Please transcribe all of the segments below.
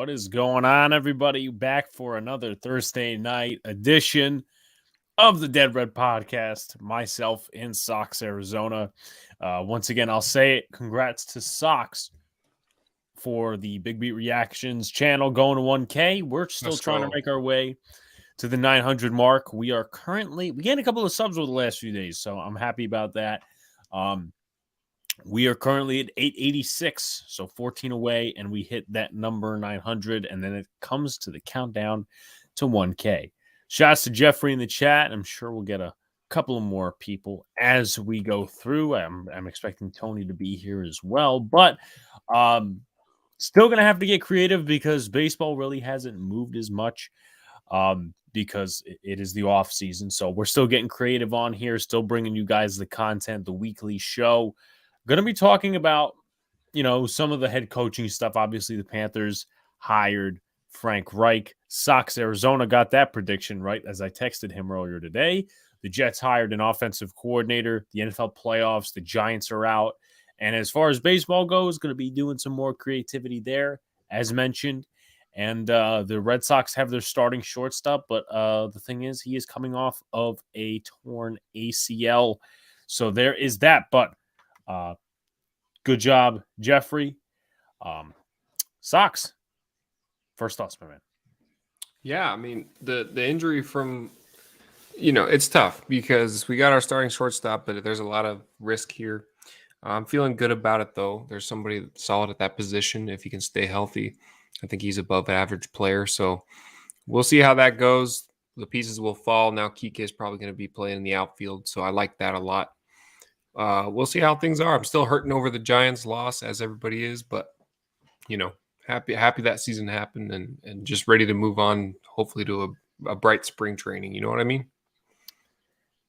What is going on, everybody? Back for another Thursday night edition of the Dead Red Podcast. Myself and SoxArizona. Once again, I'll say it. Congrats to Sox for the Big Beat Reactions channel going to 1K. We're still trying to make our way to the 900 mark. We gained a couple of subs over the last few days, so I'm happy about that. We are currently at 886, so 14 away, and we hit that number 900, and then it comes to the countdown to 1K. Shouts to Jeffrey in the chat. I'm sure we'll get a couple of more people as we go through. I'm expecting Tony to be here as well, but still going to have to get creative because baseball really hasn't moved as much because it is the off season. So we're still getting creative on here, still bringing you guys the content, the weekly show. Going to be talking about, some of the head coaching stuff. Obviously, the Panthers hired Frank Reich. SoxArizona got that prediction right as I texted him earlier today. The Jets hired an offensive coordinator. The NFL playoffs, the Giants are out. And as far as baseball goes, going to be doing some more creativity there, as mentioned. And the Red Sox have their starting shortstop, but the thing is, he is coming off of a torn ACL. So there is that, but good job, Jeffrey. Sox, first thoughts, my man. Yeah, I mean, the injury from, it's tough because we got our starting shortstop, but there's a lot of risk here. I'm feeling good about it, though. There's somebody solid at that position. If he can stay healthy, I think he's above average player. So we'll see how that goes. The pieces will fall. Now Kike is probably going to be playing in the outfield, so I like that a lot. We'll see how things are. I'm still hurting over the Giants' loss, as everybody is, but happy that season happened and just ready to move on, hopefully to a bright spring training. You know what I mean?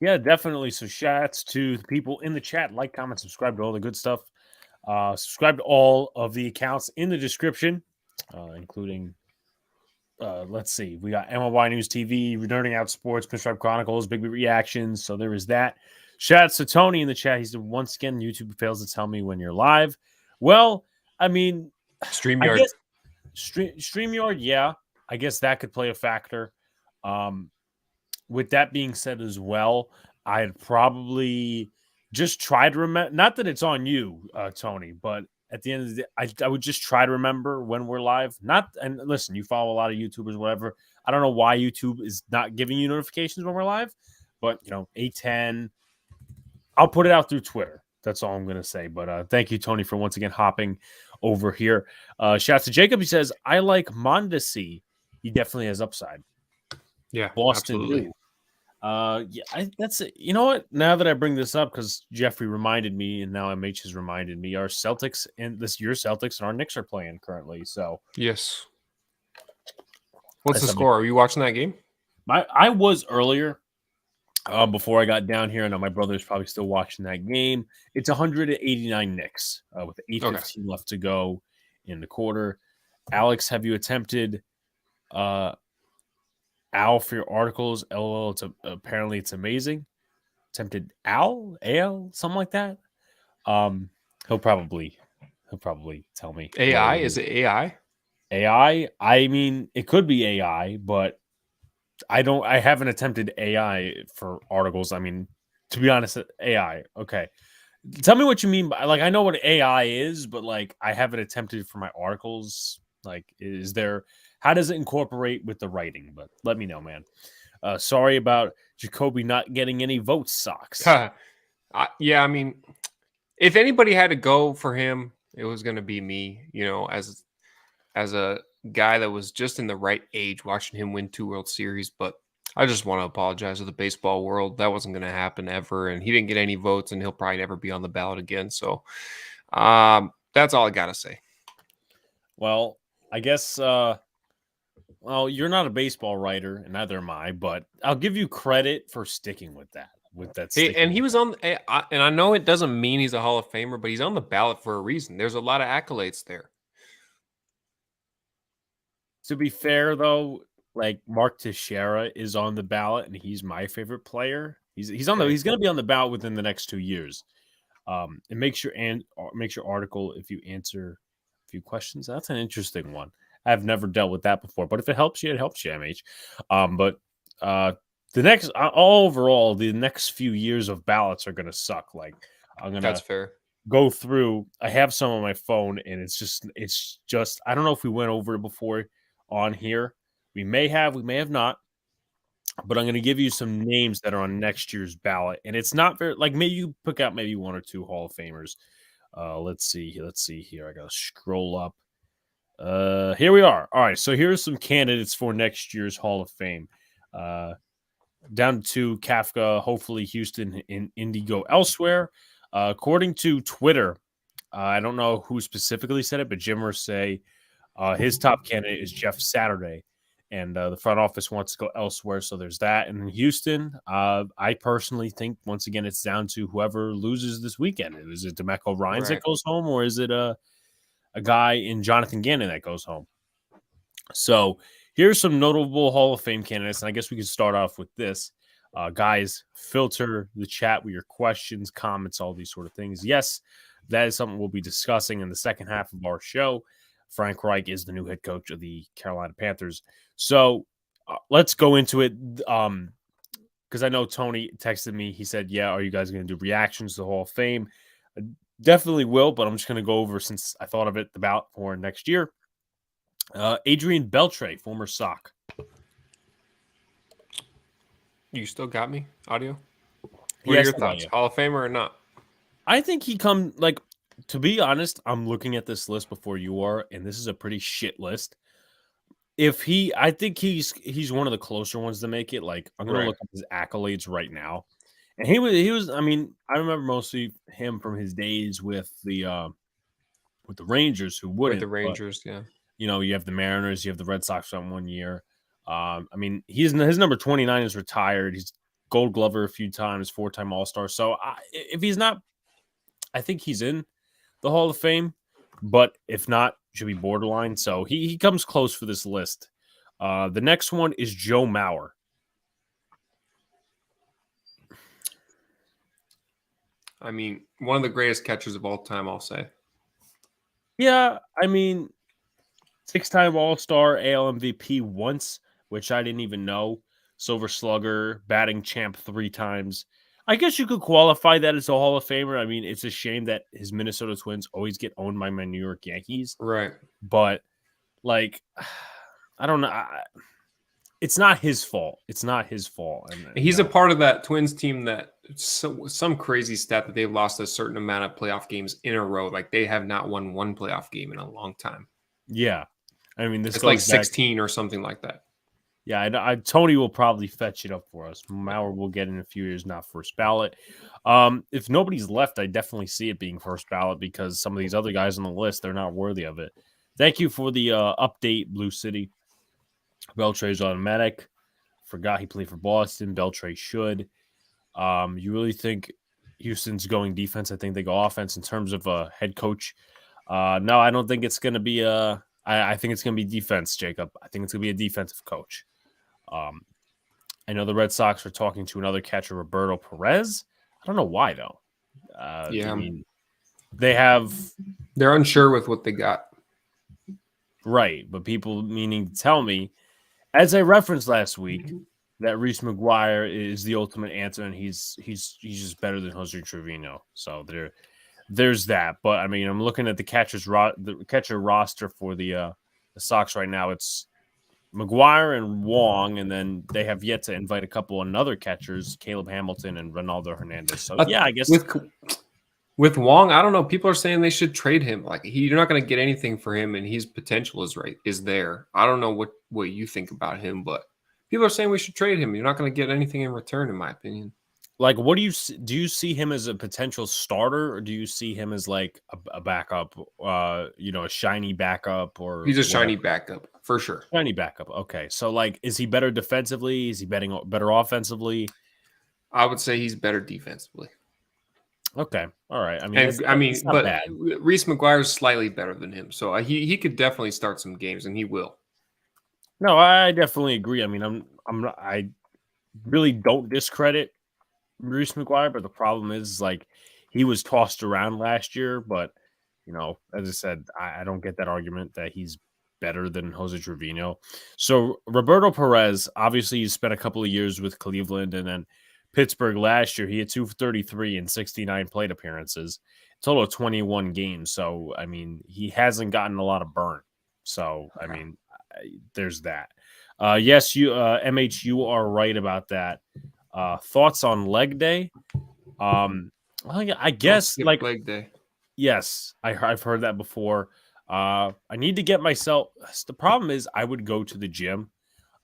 Yeah, definitely. So shouts to the people in the chat. Like, comment, subscribe to all the good stuff. Subscribe to all of the accounts in the description, including, let's see, we got MLB News TV, Nerding Out Sports, Pinstripe Chronicles, Big Beat Reactions. So there is that. Shouts to Tony in the chat. He said, once again, YouTube fails to tell me when you're live. Well, I mean, StreamYard. StreamYard, yeah. I guess that could play a factor. With that being said as well, I'd probably just try to remember, not that it's on you, Tony, but at the end of the day, I would just try to remember when we're live. And listen, you follow a lot of YouTubers, whatever. I don't know why YouTube is not giving you notifications when we're live, but 8:10. I'll put it out through Twitter. That's all I'm going to say. But thank you, Tony, for once again hopping over here. Shouts to Jacob. He says, I like Mondesi. He definitely has upside. Yeah, Boston absolutely. Yeah, that's it. You know what? Now that I bring this up, because Jeffrey reminded me, and now MH has reminded me, our Celtics and this year's Celtics and our Knicks are playing currently. So yes. What's the score? Are you watching that game? I was earlier. Before I got down here, I know my brother's probably still watching that game. It's 189 Knicks with 8:15 left to go in the quarter. Alex, have you attempted Al for your articles? LOL, apparently it's amazing. Attempted Al, something like that. He'll probably tell me. AI? Is it AI? AI? I mean, it could be AI, but I haven't attempted AI for articles. I mean, to be honest, AI. Okay. Tell me what you mean by, I know what AI is, but I haven't attempted for my articles. How does it incorporate with the writing? But let me know, man. Sorry about Jacoby not getting any votes, Sox. Yeah, I mean, if anybody had to go for him, it was going to be me, as a guy that was just in the right age watching him win 2 World Series. But I just want to apologize to the baseball world. That wasn't going to happen ever, and he didn't get any votes, and he'll probably never be on the ballot again. So that's all I got to say. Well, I guess you're not a baseball writer, and neither am I, but I'll give you credit for sticking with that. Hey, and he was on, and I know it doesn't mean he's a Hall of Famer, but he's on the ballot for a reason. There's a lot of accolades there. To be fair, though, Mark Teixeira is on the ballot, and he's my favorite player. He's he's going to be on the ballot within the next 2 years. It makes your article if you answer a few questions. That's an interesting one. I've never dealt with that before, but if it helps you, it helps you, MH. But the next, overall, the next few years of ballots are gonna suck. Like I'm That's gonna fair. go through. I have some on my phone, and it's just. I don't know if we went over it before on here. We may have not. But I'm going to give you some names that are on next year's ballot, and it's not very like maybe you pick out maybe one or two Hall of Famers. Let's see here. I got to scroll up. Here we are. All right, so here's some candidates for next year's Hall of Fame. Down to Kafka, hopefully Houston and Indigo elsewhere. According to Twitter, I don't know who specifically said it, but Jimmer say his top candidate is Jeff Saturday, and the front office wants to go elsewhere. So there's that. And in Houston, I personally think once again it's down to whoever loses this weekend. Is it DeMeco Ryans that goes home, or is it a guy in Jonathan Gannon that goes home? So here's some notable Hall of Fame candidates, and I guess we can start off with this. Guys, filter the chat with your questions, comments, all these sort of things. Yes, that is something we'll be discussing in the second half of our show. Frank Reich is the new head coach of the Carolina Panthers. So let's go into it. Because I know Tony texted me. He said, yeah, are you guys going to do reactions to the Hall of Fame? I definitely will, but I'm just going to go over, since I thought of it about for next year. Adrian Beltre, former Sox. You still got me? Audio? What are your thoughts? Hall of Famer or not? I think he to be honest, I'm looking at this list before you are, and this is a pretty shit list. I think he's one of the closer ones to make it. Like, I'm gonna look up his accolades right now, and he was. I mean, I remember mostly him from his days with the Rangers, who wouldn't. With the Rangers, but, you have the Mariners, you have the Red Sox on 1 year. I mean, his number 29 is retired. He's Gold Glover a few times, 4-time All-Star. So if he's not, I think he's in the Hall of Fame, but if not, should be borderline. So he comes close for this list. The next one is Joe Mauer. I mean, one of the greatest catchers of all time, I'll say. Yeah, I mean, 6-time All-Star, AL MVP once, which I didn't even know. Silver Slugger, batting champ 3 times. I guess you could qualify that as a Hall of Famer. I mean, it's a shame that his Minnesota Twins always get owned by my New York Yankees. Right. But, like, I don't know. It's not his fault. It's not his fault. And he's a part of that Twins team that some crazy stat that they've lost a certain amount of playoff games in a row. Like, they have not won one playoff game in a long time. Yeah. I mean, it's like 16 or something like that. Yeah, Tony will probably fetch it up for us. Mauer will get in a few years, not first ballot. If nobody's left, I definitely see it being first ballot because some of these other guys on the list, they're not worthy of it. Thank you for the update, Blue City. Beltre's automatic. Forgot he played for Boston. Beltre should. You really think Houston's going defense? I think they go offense in terms of a head coach. No, I don't think it's going to be I think it's going to be defense, Jacob. I think it's going to be a defensive coach. I know the Red Sox are talking to another catcher, Roberto Perez. I don't know why, though. I mean, they're unsure with what they got. Right, but people meaning to tell me, as I referenced last week, that Reese McGuire is the ultimate answer, and he's just better than Jose Trevino. So there's that. But I mean, I'm looking at the catcher roster for the Sox right now. It's McGuire and Wong, and then they have yet to invite a couple of other catchers, Caleb Hamilton and Ronaldo Hernandez. So yeah, I guess with Wong, I don't know. People are saying they should trade him. Like you're not going to get anything for him, and his potential is there. I don't know what you think about him, but people are saying we should trade him. You're not going to get anything in return, in my opinion. Like, what do you see him as a potential starter, or do you see him as like a backup? A shiny backup, or he's a shiny backup for sure. Shiny backup. Okay, so like, is he better defensively? Is he better offensively? I would say he's better defensively. Okay, all right. But bad. Reese McGuire is slightly better than him, so he could definitely start some games, and he will. No, I definitely agree. I mean, I really don't discredit Reese McGuire, but the problem is like he was tossed around last year. But as I said, I don't get that argument that he's better than Jose Trevino. So Roberto Perez, obviously, he spent a couple of years with Cleveland and then Pittsburgh last year. He had 233 in 69 plate appearances, total of 21 games. So, I mean, he hasn't gotten a lot of burn. So, I mean, there's that. Yes, MH, you are right about that. Thoughts on leg day? Well, yeah, I Don't guess skip like leg day. yes, I've heard that before. I need to get myself. The problem is I would go to the gym,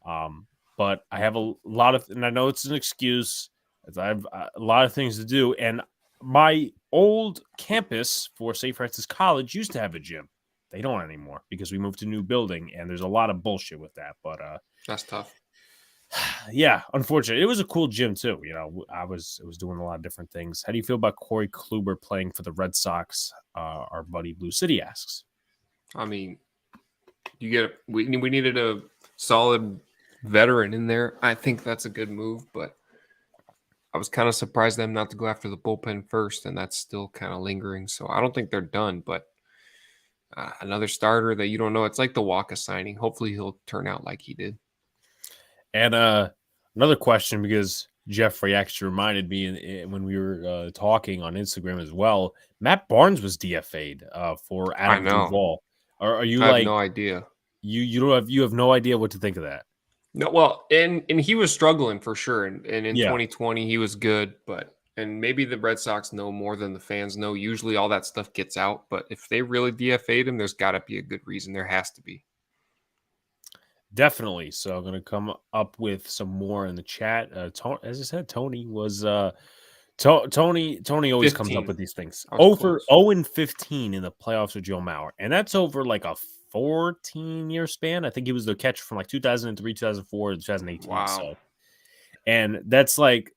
but I have a lot of, and I know it's an excuse, as I have a lot of things to do. And my old campus for St. Francis College used to have a gym. They don't anymore because we moved to a new building, and there's a lot of bullshit with that. But That's tough. yeah, unfortunately, it was a cool gym too. You know, I was doing a lot of different things. How do you feel about Corey Kluber playing for the Red Sox? Our buddy Blue City asks. I mean, we needed a solid veteran in there. I think that's a good move, but I was kind of surprised them not to go after the bullpen first, and that's still kind of lingering. So I don't think they're done, but another starter that you don't know. It's like the Waka signing. Hopefully he'll turn out like he did. And another question, because Jeffrey actually reminded me when we were talking on Instagram as well. Matt Barnes was DFA'd for Adam Duvall. Are you I have like no idea? You have no idea what to think of that? No, well, and he was struggling for sure, and in Yeah. 2020 he was good, but and maybe the Red Sox know more than the fans know. Usually all that stuff gets out, but if they really DFA'd him, there's got to be a good reason. There has to be. Definitely. So I'm going to come up with some more in the chat. As I said, Tony was Tony always 15. comes up with these things. I was Over close. 0-15 in the playoffs with Joe Mauer, and that's over like a 14-year span. I think he was the catcher from like 2003, 2004, 2018. Wow. So, and that's like,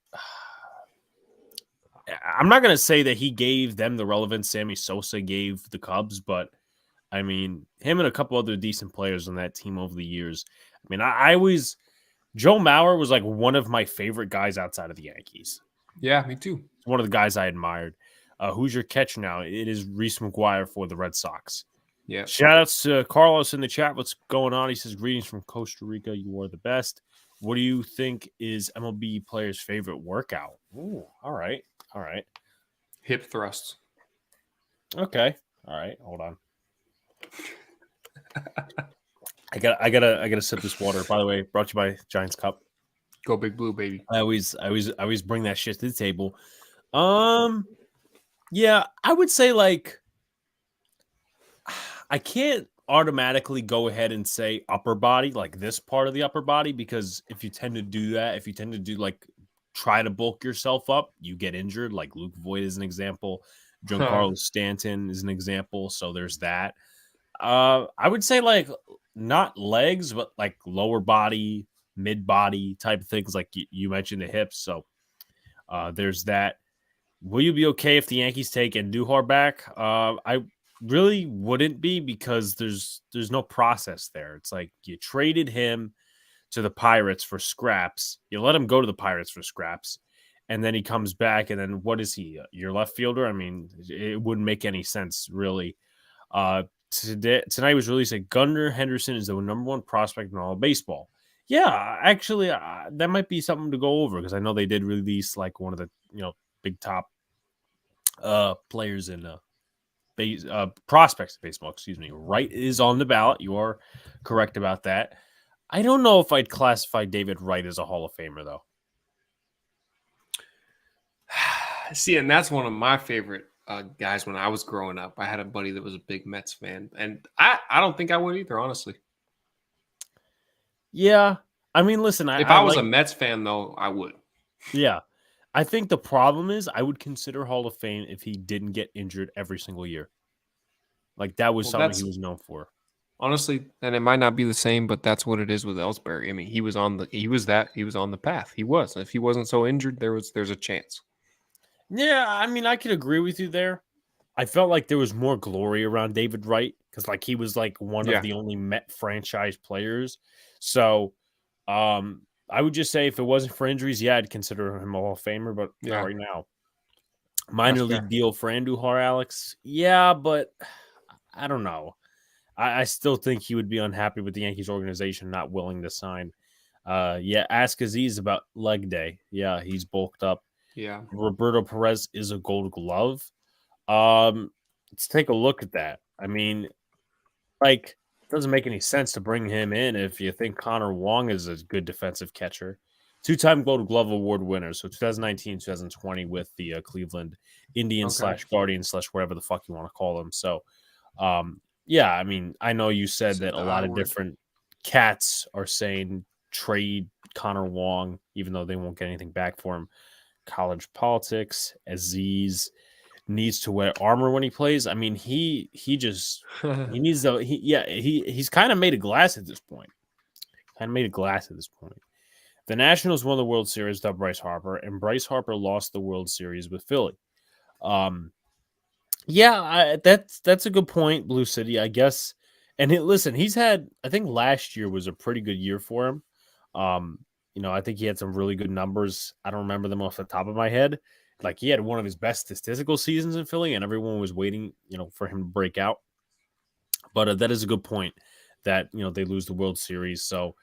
I'm not going to say that he gave them the relevance Sammy Sosa gave the Cubs, but I mean, him and a couple other decent players on that team over the years. I mean, I always, Joe Mauer was like one of my favorite guys outside of the Yankees. Yeah, me too. One of the guys I admired. Who's your catcher now? It is Reese McGuire for the Red Sox. Yeah. Shout outs to Carlos in the chat. What's going on? He says, greetings from Costa Rica. You are the best. What do you think is MLB players' favorite workout? Ooh, all right. All right. Hip thrusts. Okay. All right. Hold on. I gotta sip this water. By the way, brought to you by Giants Cup. Go Big Blue, baby. I always bring that shit to the table. Yeah, I would say like I can't automatically go ahead and say upper body, like this part of the upper body, because if you tend to do that, if you tend to do like try to bulk yourself up, you get injured. Like Luke Voigt is an example. Giancarlo Stanton is an example. So there's that. I would say like not legs, but like lower body, mid body type of things. Like you mentioned the hips. So there's that. Will you be okay if the Yankees take Andujar back? I really wouldn't be, because there's no process there. It's like you traded him to the Pirates for scraps. You let him go to the Pirates for scraps, and then he comes back, and then what is he? Your left fielder? I mean, it wouldn't make any sense, really. Tonight was released that Gunnar Henderson is the #1 prospect in all of baseball. Yeah, actually, that might be something to go over, because I know they did release like one of the big top players in prospects in baseball. Excuse me. Wright is on the ballot. You are correct about that. I don't know if I'd classify David Wright as a Hall of Famer, though. See, and that's one of my favorite guys when I was growing up. I had a buddy that was a big Mets fan, and I don't think I would either, honestly. Yeah. I mean, listen, if I was a Mets fan, though, I would. Yeah. I think the problem is I would consider Hall of Fame if he didn't get injured every single year. Like that was something he was known for. Honestly, and it might not be the same, but that's what it is with Ellsbury. I mean, he was on the path. He was. If he wasn't so injured, there's a chance. Yeah, I mean, I could agree with you there. I felt like there was more glory around David Wright because like he was like one of the only Met franchise players. So I would just say if it wasn't for injuries, yeah, I'd consider him a Hall of Famer, but not right now. Minor league deal for Andujar, Alex. Yeah, but I don't know. I still think he would be unhappy with the Yankees organization not willing to sign. Ask Aziz about leg day. Yeah, he's bulked up. Yeah. Roberto Perez is a Gold Glove. Let's take a look at that. I mean, like, it doesn't make any sense to bring him in if you think Connor Wong is a good defensive catcher. Two-time Gold Glove Award winner, so 2019, 2020 with the Cleveland Indians Okay. / Guardians / whatever the fuck you want to call them. So, yeah, I mean, I know you said Said that a the lot I of word. different cats are saying trade Connor Wong, even though they won't get anything back for him. College politics, Aziz needs to wear armor when he plays. I mean, he needs to he's kind of made of glass at this point. The Nationals won the World Series without Bryce Harper, and Bryce Harper lost the World Series with Philly. That's a good point, Blue City, I guess. And listen, he's had, I think last year was a pretty good year for him. I think he had some really good numbers. I don't remember them off the top of my head. Like, he had one of his best statistical seasons in Philly, and everyone was waiting, for him to break out. But that is a good point that, they lose the World Series. So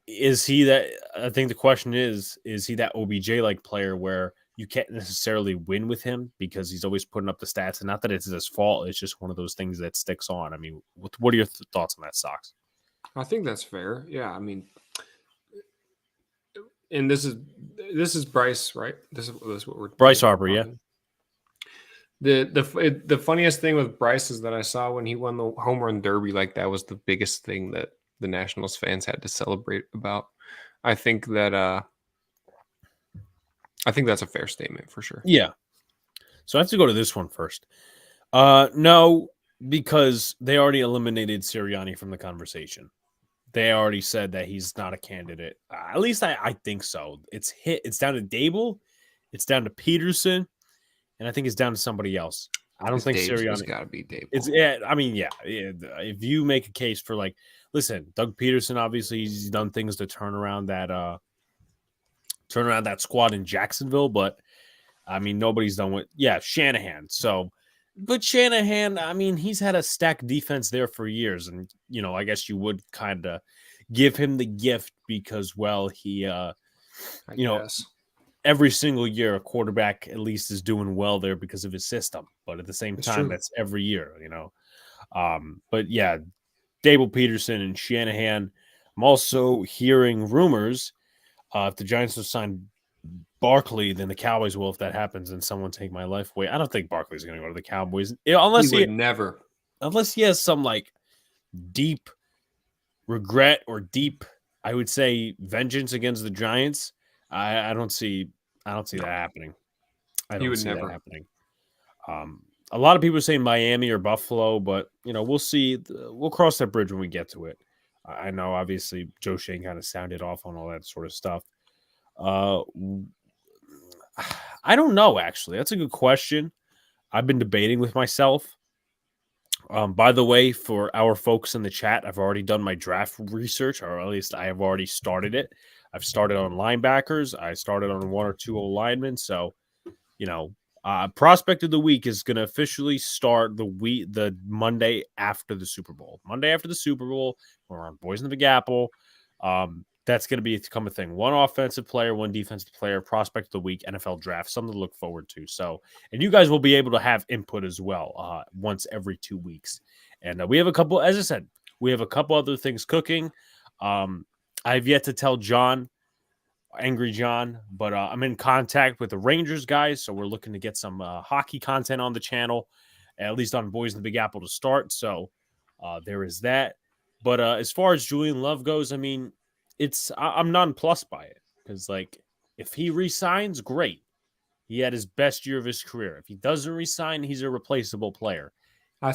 is he that? I think the question is he that OBJ-like player where you can't necessarily win with him because he's always putting up the stats, and not that it's his fault. It's just one of those things that sticks on. I mean, what are your thoughts on that, Sox? I think that's fair. Yeah, I mean, and this is Bryce, right? This is what we're Bryce Harper, yeah. The funniest thing with Bryce is that I saw when he won the home run derby, like that was the biggest thing that the Nationals fans had to celebrate about. I think that's a fair statement for sure. Yeah. So I have to go to this one first. No, because they already eliminated Sirianni from the conversation. They already said that he's not a candidate. At least I think so. It's down to Dable, it's down to Peterson, and I think it's down to somebody else. I don't think Sirianni. It's got to be Dable. If you make a case for, like, listen, Doug Peterson, obviously he's done things to turn around that squad in Jacksonville, but I mean, nobody's done what. Yeah, Shanahan. So, but Shanahan, I mean, he's had a stacked defense there for years, and I guess you would kind of give him the gift because, well, he, guess. Every single year a quarterback at least is doing well there because of his system. But at the same time, that's every year, But yeah, Dable, Peterson, and Shanahan. I'm also hearing rumors if the Giants will sign Barkley, then the Cowboys will. If that happens, and someone take my life away. I don't think Barkley's going to go to the Cowboys unless he would never. Unless he has some like deep regret or deep, I would say, vengeance against the Giants. I don't see that happening. He would never. That happening. A lot of people are saying Miami or Buffalo, but we'll see. We'll cross that bridge when we get to it. I know, obviously, Joe Shane kind of sounded off on all that sort of stuff. I don't know, actually. That's a good question. I've been debating with myself. By the way, for our folks in the chat, I've already done my draft research, or at least I have already started it. I've started on linebackers. I started on 1 or 2 linemen. So, prospect of the week is going to officially start the Monday after the Super Bowl. Monday after the Super Bowl, we're on Boys in the Big Apple. That's going to become a thing. 1 offensive player, 1 defensive player, prospect of the week, NFL draft, something to look forward to. So, and you guys will be able to have input as well once every 2 weeks. And we have a couple, as I said, we have a couple other things cooking. I've yet to tell John, Angry John, but I'm in contact with the Rangers guys, so we're looking to get some hockey content on the channel, at least on Boys in the Big Apple to start. So there is that. But as far as Julian Love goes, I mean, I'm nonplussed by it because, like, if he resigns, great. He had his best year of his career. If he doesn't resign, he's a replaceable player. I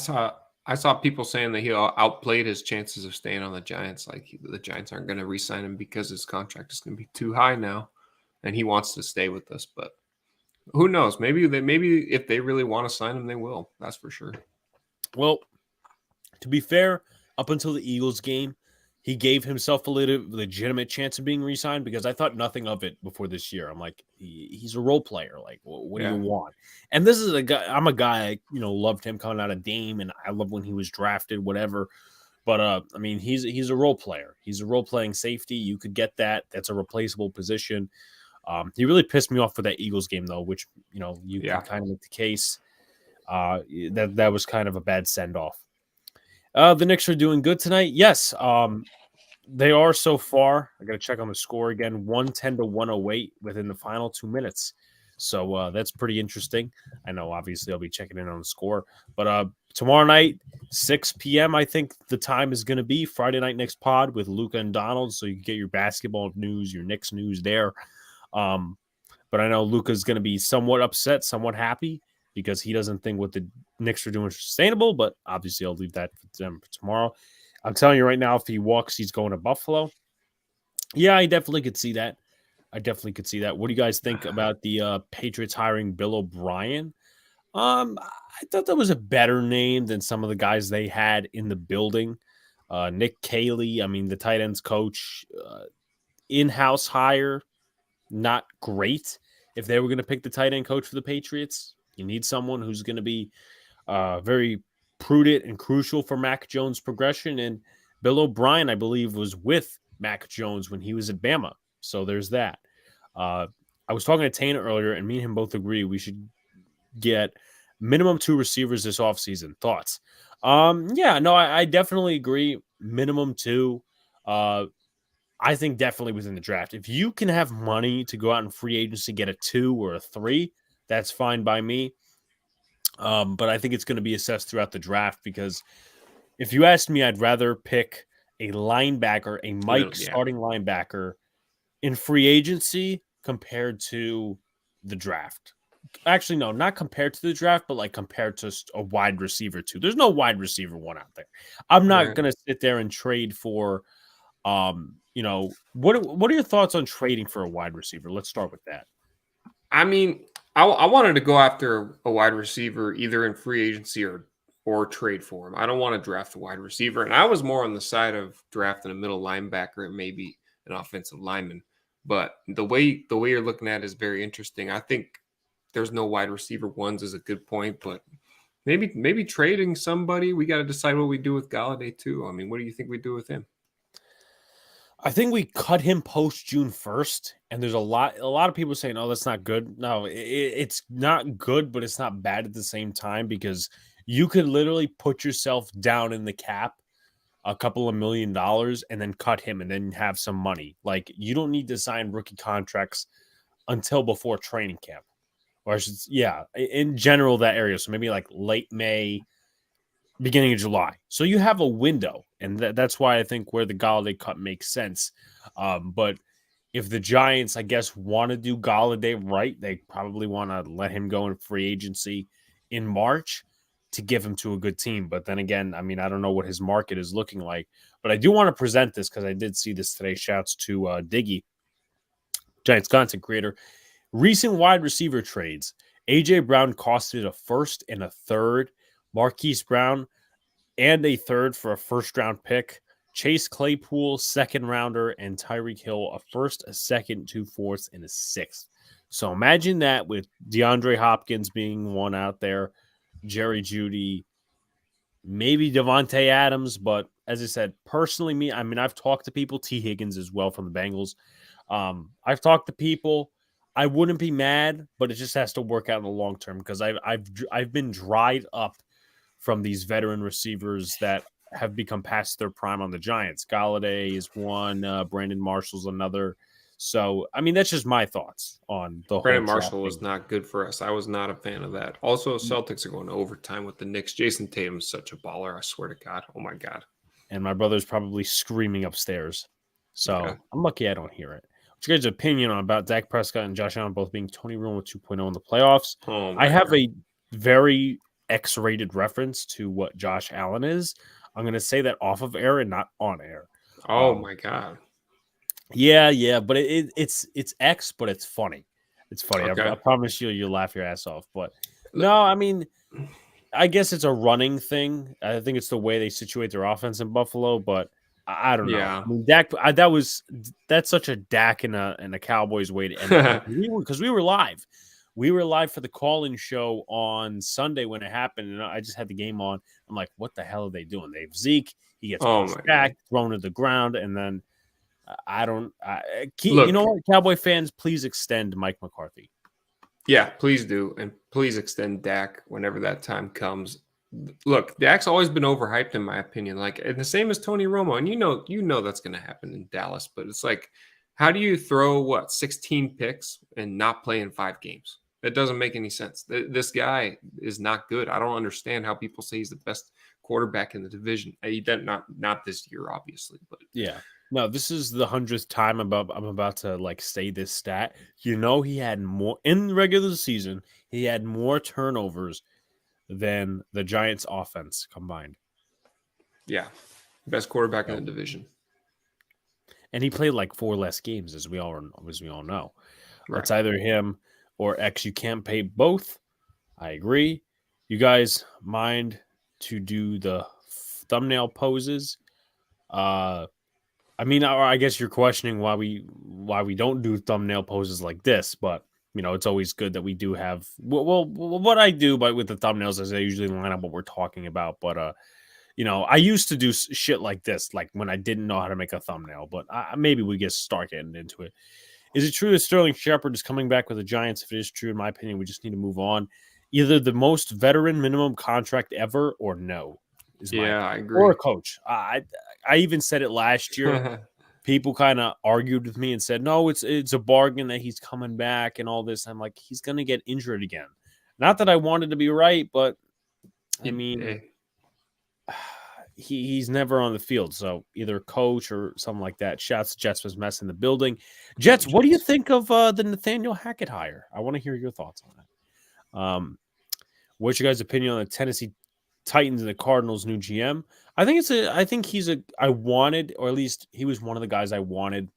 saw people saying that he outplayed his chances of staying on the Giants. Like, the Giants aren't going to re-sign him because his contract is going to be too high now, and he wants to stay with us. But who knows? Maybe if they really want to sign him, they will. That's for sure. Well, to be fair, up until the Eagles game, he gave himself a legitimate chance of being re-signed because I thought nothing of it before this year. I'm like, he's a role player. Like, what do you want? And this is a guy. I'm a guy. Loved him coming out of Dame, and I love when he was drafted. Whatever. But I mean, he's a role player. He's a role playing safety. You could get that. That's a replaceable position. He really pissed me off for that Eagles game, though, which you Yeah. can kind of make the case. That was kind of a bad send off. The Knicks are doing good tonight. Yes, they are so far. I got to check on the score again. 110 to 108 within the final 2 minutes. So that's pretty interesting. I know, obviously, I'll be checking in on the score. But tomorrow night, 6 p.m., I think the time is going to be Friday Night Knicks pod with Luca and Donald. So you can get your basketball news, your Knicks news there. But I know Luca's going to be somewhat upset, somewhat happy, because he doesn't think what the Knicks are doing is sustainable. But obviously, I'll leave that for them for tomorrow. I'm telling you right now, if he walks, he's going to Buffalo. Yeah, I definitely could see that. What do you guys think about the Patriots hiring Bill O'Brien? I thought that was a better name than some of the guys they had in the building. Nick Caley, I mean, the tight ends coach, in-house hire, not great. If they were going to pick the tight end coach for the Patriots, you need someone who's going to be very prudent and crucial for Mac Jones' progression. And Bill O'Brien, I believe, was with Mac Jones when he was at Bama. So there's that. I was talking to Tana earlier, and me and him both agree we should get minimum 2 receivers this offseason. Thoughts? I definitely agree. Minimum 2. I think definitely within the draft. If you can have money to go out in free agency, get a 2 or a 3, that's fine by me. But I think it's going to be assessed throughout the draft, because if you asked me, I'd rather pick a linebacker, starting linebacker in free agency compared to the draft. Actually, no, not compared to the draft, but like compared to a wide receiver too. There's no wide receiver one out there. I'm not going to sit there and trade for, what are your thoughts on trading for a wide receiver? Let's start with that. I mean, I wanted to go after a wide receiver either in free agency or trade for him. I don't want to draft a wide receiver. And I was more on the side of drafting a middle linebacker and maybe an offensive lineman. But the way you're looking at it is very interesting. I think there's no wide receiver ones is a good point, but maybe trading somebody. We got to decide what we do with Galladay too. I mean, what do you think we do with him? I think we cut him post June 1st, and there's a lot of people saying, "Oh, that's not good." No, it's not good, but it's not bad at the same time, because you could literally put yourself down in the cap a couple of $1 million and then cut him and then have some money. Like, you don't need to sign rookie contracts until before training camp, or in general that area. So maybe like late May, beginning of July. So you have a window, and that's why I think where the Galladay cut makes sense. But if the Giants, I guess, want to do Galladay right, they probably want to let him go in free agency in March to give him to a good team. But then again, I mean, I don't know what his market is looking like. But I do want to present this because I did see this today. Shouts to Diggy, Giants content creator. Recent wide receiver trades. A.J. Brown costed a first and a third. Marquise Brown and a third for a first-round pick. Chase Claypool, second rounder, and Tyreek Hill, a first, a second, 2 fourths, and a sixth. So imagine that, with DeAndre Hopkins being one out there, Jerry Jeudy, maybe Devontae Adams. But as I said, personally, I've talked to people, T. Higgins as well from the Bengals. I've talked to people. I wouldn't be mad, but it just has to work out in the long term, because I've been dried up from these veteran receivers that have become past their prime on the Giants. Galladay is one, Brandon Marshall's another. So, I mean, that's just my thoughts on the whole. Brandon Marshall was not good for us. I was not a fan of that. Also, Celtics are going to overtime with the Knicks. Jason Tatum is such a baller. I swear to God. Oh my God. And my brother's probably screaming upstairs. So I'm lucky I don't hear it. What's your guys' opinion about Dak Prescott and Josh Allen both being Tony Romo 2.0 in the playoffs? I have a very X-rated reference to what Josh Allen is. I'm going to say that off of air and not on air. Oh my God. Yeah, but it's X, but it's funny. It's funny. Okay. I promise you'll laugh your ass off. But no, I mean, I guess it's a running thing. I think it's the way they situate their offense in Buffalo, but I don't know. Yeah. I mean, Dak, that's such a Dak and a Cowboys way to end it, because we were live. we were live for the call-in show on Sunday when it happened, and I just had the game on. I'm like, what the hell are they doing? They have Zeke. He gets Oh pushed my back, God. thrown to the ground, and then you know Look, what, Cowboy fans, please extend Mike McCarthy. yeah, please do. And please extend Dak whenever that time comes. Look, Dak's always been overhyped in my opinion. Like, and the same as Tony Romo. And you know that's gonna happen in Dallas, but it's like, how do you throw 16 picks and not play in 5 games? That doesn't make any sense. This guy is not good. I don't understand how people say he's the best quarterback in the division. He did not this year, obviously, but Yeah. No, this is the 100th time I'm about to like say this stat. You know, he had more in the regular season. He had more turnovers than the Giants' offense combined. yeah, best quarterback in So, the division. and he played like 4 less games, as we all know. Right. It's either him or X. You can't pay both. I agree. You guys mind to do the thumbnail poses? I mean, I guess you're questioning why we don't do thumbnail poses like this, but you know, it's always good that we do have. Well, what I do, but with the thumbnails is I usually line up what we're talking about. But you know, I used to do shit like this, like when I didn't know how to make a thumbnail. But maybe we get start getting into it. Is it true that Sterling Shepard is coming back with the Giants? If it is true, in my opinion, we just need to move on. Either the most veteran minimum contract ever, or no, is my Yeah, I opinion. Or a agree. coach. I even said it last year. People kind of argued with me and said, no, it's a bargain that he's coming back and all this. I'm like, he's going to get injured again. Not that I wanted to be right, but I mean, he's never on the field. So either coach or something like that. Shouts to Jets was mess in the building. Jets, what do you think of the Nathaniel Hackett hire? I want to hear your thoughts on that. What's your guys' opinion on the Tennessee Titans and the Cardinals' new GM? I think I wanted, or at least he was one of the guys I wanted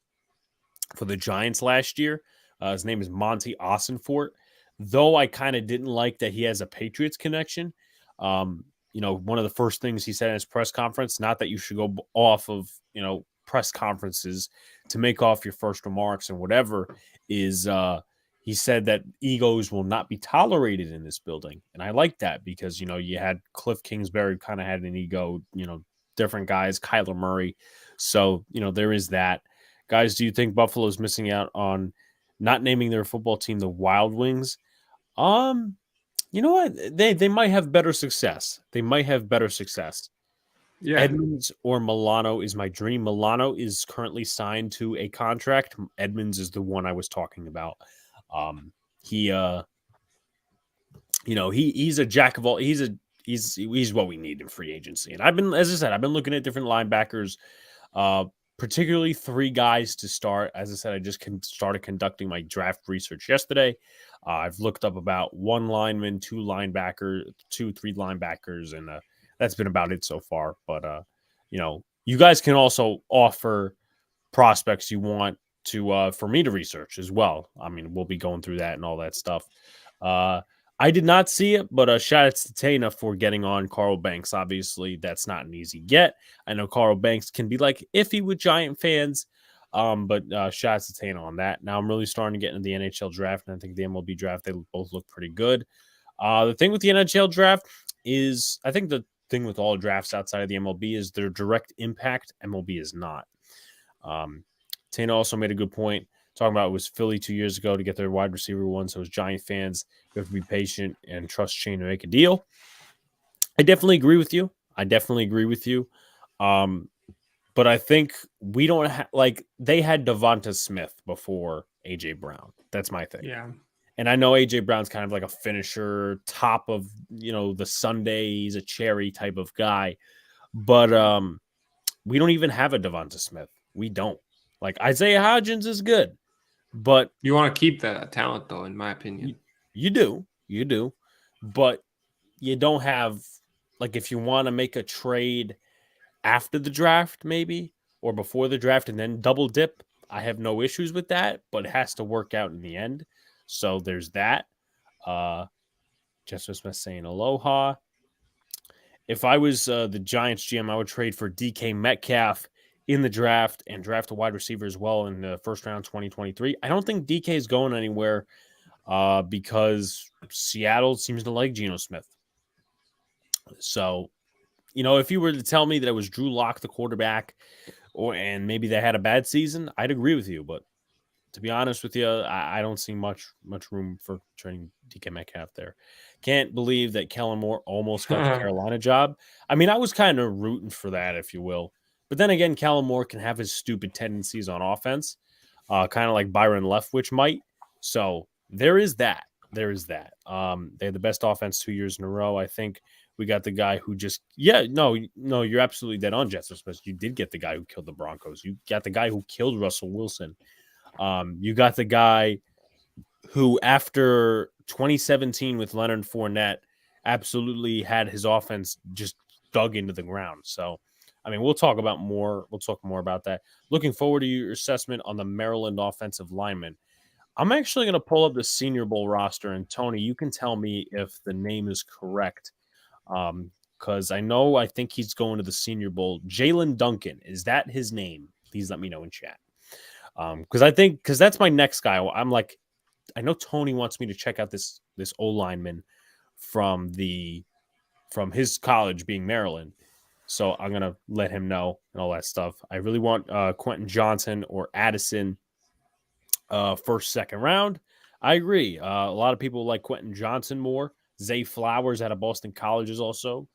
for the Giants last year. His name is Monty Ossenfort. Though I kind of didn't like that he has a Patriots connection. You know, one of the first things he said in his press conference, not that you should go off of, you know, press conferences to make off your first remarks and whatever, is he said that egos will not be tolerated in this building. And I like that because, you know, you had Cliff Kingsbury kind of had an ego, you know, different guys, Kyler Murray. So, you know, there is that. Guys, do you think Buffalo's missing out on not naming their football team the Wild Wings? You know what? They might have better success. They might have better success. Yeah. Edmonds or Milano is my dream. Milano is currently signed to a contract. Edmonds is the one I was talking about. He you know, he's a jack of all. He's what we need in free agency. And as I said, I've been looking at different linebackers. Particularly 3 guys to start. As I said, I just started conducting my draft research yesterday. I've looked up about 1 lineman, 2 linebackers, 3 linebackers, and that's been about it so far. But you know, you guys can also offer prospects you want to for me to research as well. I mean, we'll be going through that and all that stuff. I did not see it, but shout out to Tana for getting on Carl Banks. Obviously, that's not an easy get. I know Carl Banks can be like iffy with Giant fans, but shout out to Tana on that. Now I'm really starting to get into the NHL draft, and I think the MLB draft, they both look pretty good. The thing with the NHL draft is, I think the thing with all drafts outside of the MLB is their direct impact. MLB is not. Tana also made a good point. Talking about it was Philly 2 years ago to get their wide receiver one. So as Giant fans, we have to be patient and trust Shane to make a deal. I definitely agree with you. But I think we don't like they had Devonta Smith before AJ Brown. That's my thing. Yeah. And I know AJ Brown's kind of like a finisher, top of, you know, the Sunday, he's a cherry type of guy. But we don't even have a Devonta Smith. We don't. Like Isaiah Hodgins is good. But you want to keep that talent, though, in my opinion. You do. But you don't have, like, if you want to make a trade after the draft, maybe, or before the draft and then double dip, I have no issues with that, but it has to work out in the end. So there's that. Jessica Smith saying aloha. If I was the Giants GM, I would trade for DK Metcalf in the draft and draft a wide receiver as well in the first round 2023. I don't think DK is going anywhere. because Seattle seems to like Geno Smith. So, if you were to tell me that it was Drew Lock, the quarterback, and maybe they had a bad season, I'd agree with you. But to be honest with you, I don't see much room for training DK Metcalf there. Can't believe that Kellen Moore almost got the Carolina job. I mean, I was kind of rooting for that, if you will. But then again, Kellen Moore can have his stupid tendencies on offense, kind of like Byron Leftwich might. So there is that. They had the best offense 2 years in a row. I think we got the guy who no, you're absolutely dead on, Jets. You did get the guy who killed the Broncos. You got the guy who killed Russell Wilson. You got the guy who, after 2017 with Leonard Fournette, absolutely had his offense just dug into the ground. So, I mean, we'll talk more about that. Looking forward to your assessment on the Maryland offensive lineman. I'm actually going to pull up the Senior Bowl roster, and Tony, you can tell me if the name is correct. Because I think he's going to the Senior Bowl. Jalen Duncan, is that his name? Please let me know in chat. Because that's my next guy. I'm like, I know Tony wants me to check out this O lineman from his college, being Maryland. So I'm gonna let him know and all that stuff. I really want Quentin Johnson or Addison first, second round. I agree. A lot of people like Quentin Johnson more. Zay Flowers out of Boston College is also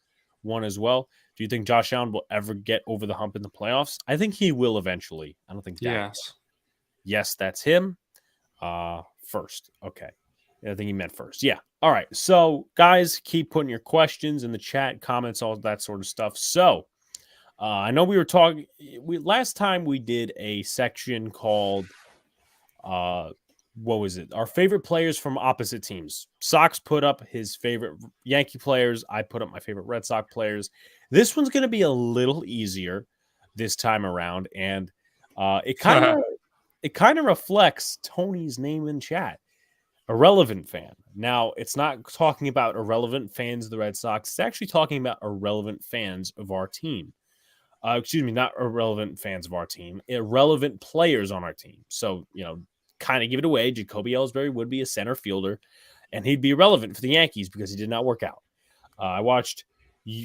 one as well. Do you think Josh Allen will ever get over the hump in the playoffs? I think he will eventually. I don't think that. Yes, that's him. First. Okay. I think he meant first. Yeah. All right. So, guys, keep putting your questions in the chat, comments, all that sort of stuff. So, I know we were talking. Last time we did a section called, what was it? Our favorite players from opposite teams. Sox put up his favorite Yankee players. I put up my favorite Red Sox players. This one's going to be a little easier this time around, and it kind of reflects Tony's name in chat. Irrelevant fan. Now, it's not talking about irrelevant fans of the Red Sox. It's actually talking about irrelevant fans of our team. Not irrelevant fans of our team. Irrelevant players on our team. So, kind of give it away. Jacoby Ellsbury would be a center fielder, and he'd be irrelevant for the Yankees because he did not work out. I watched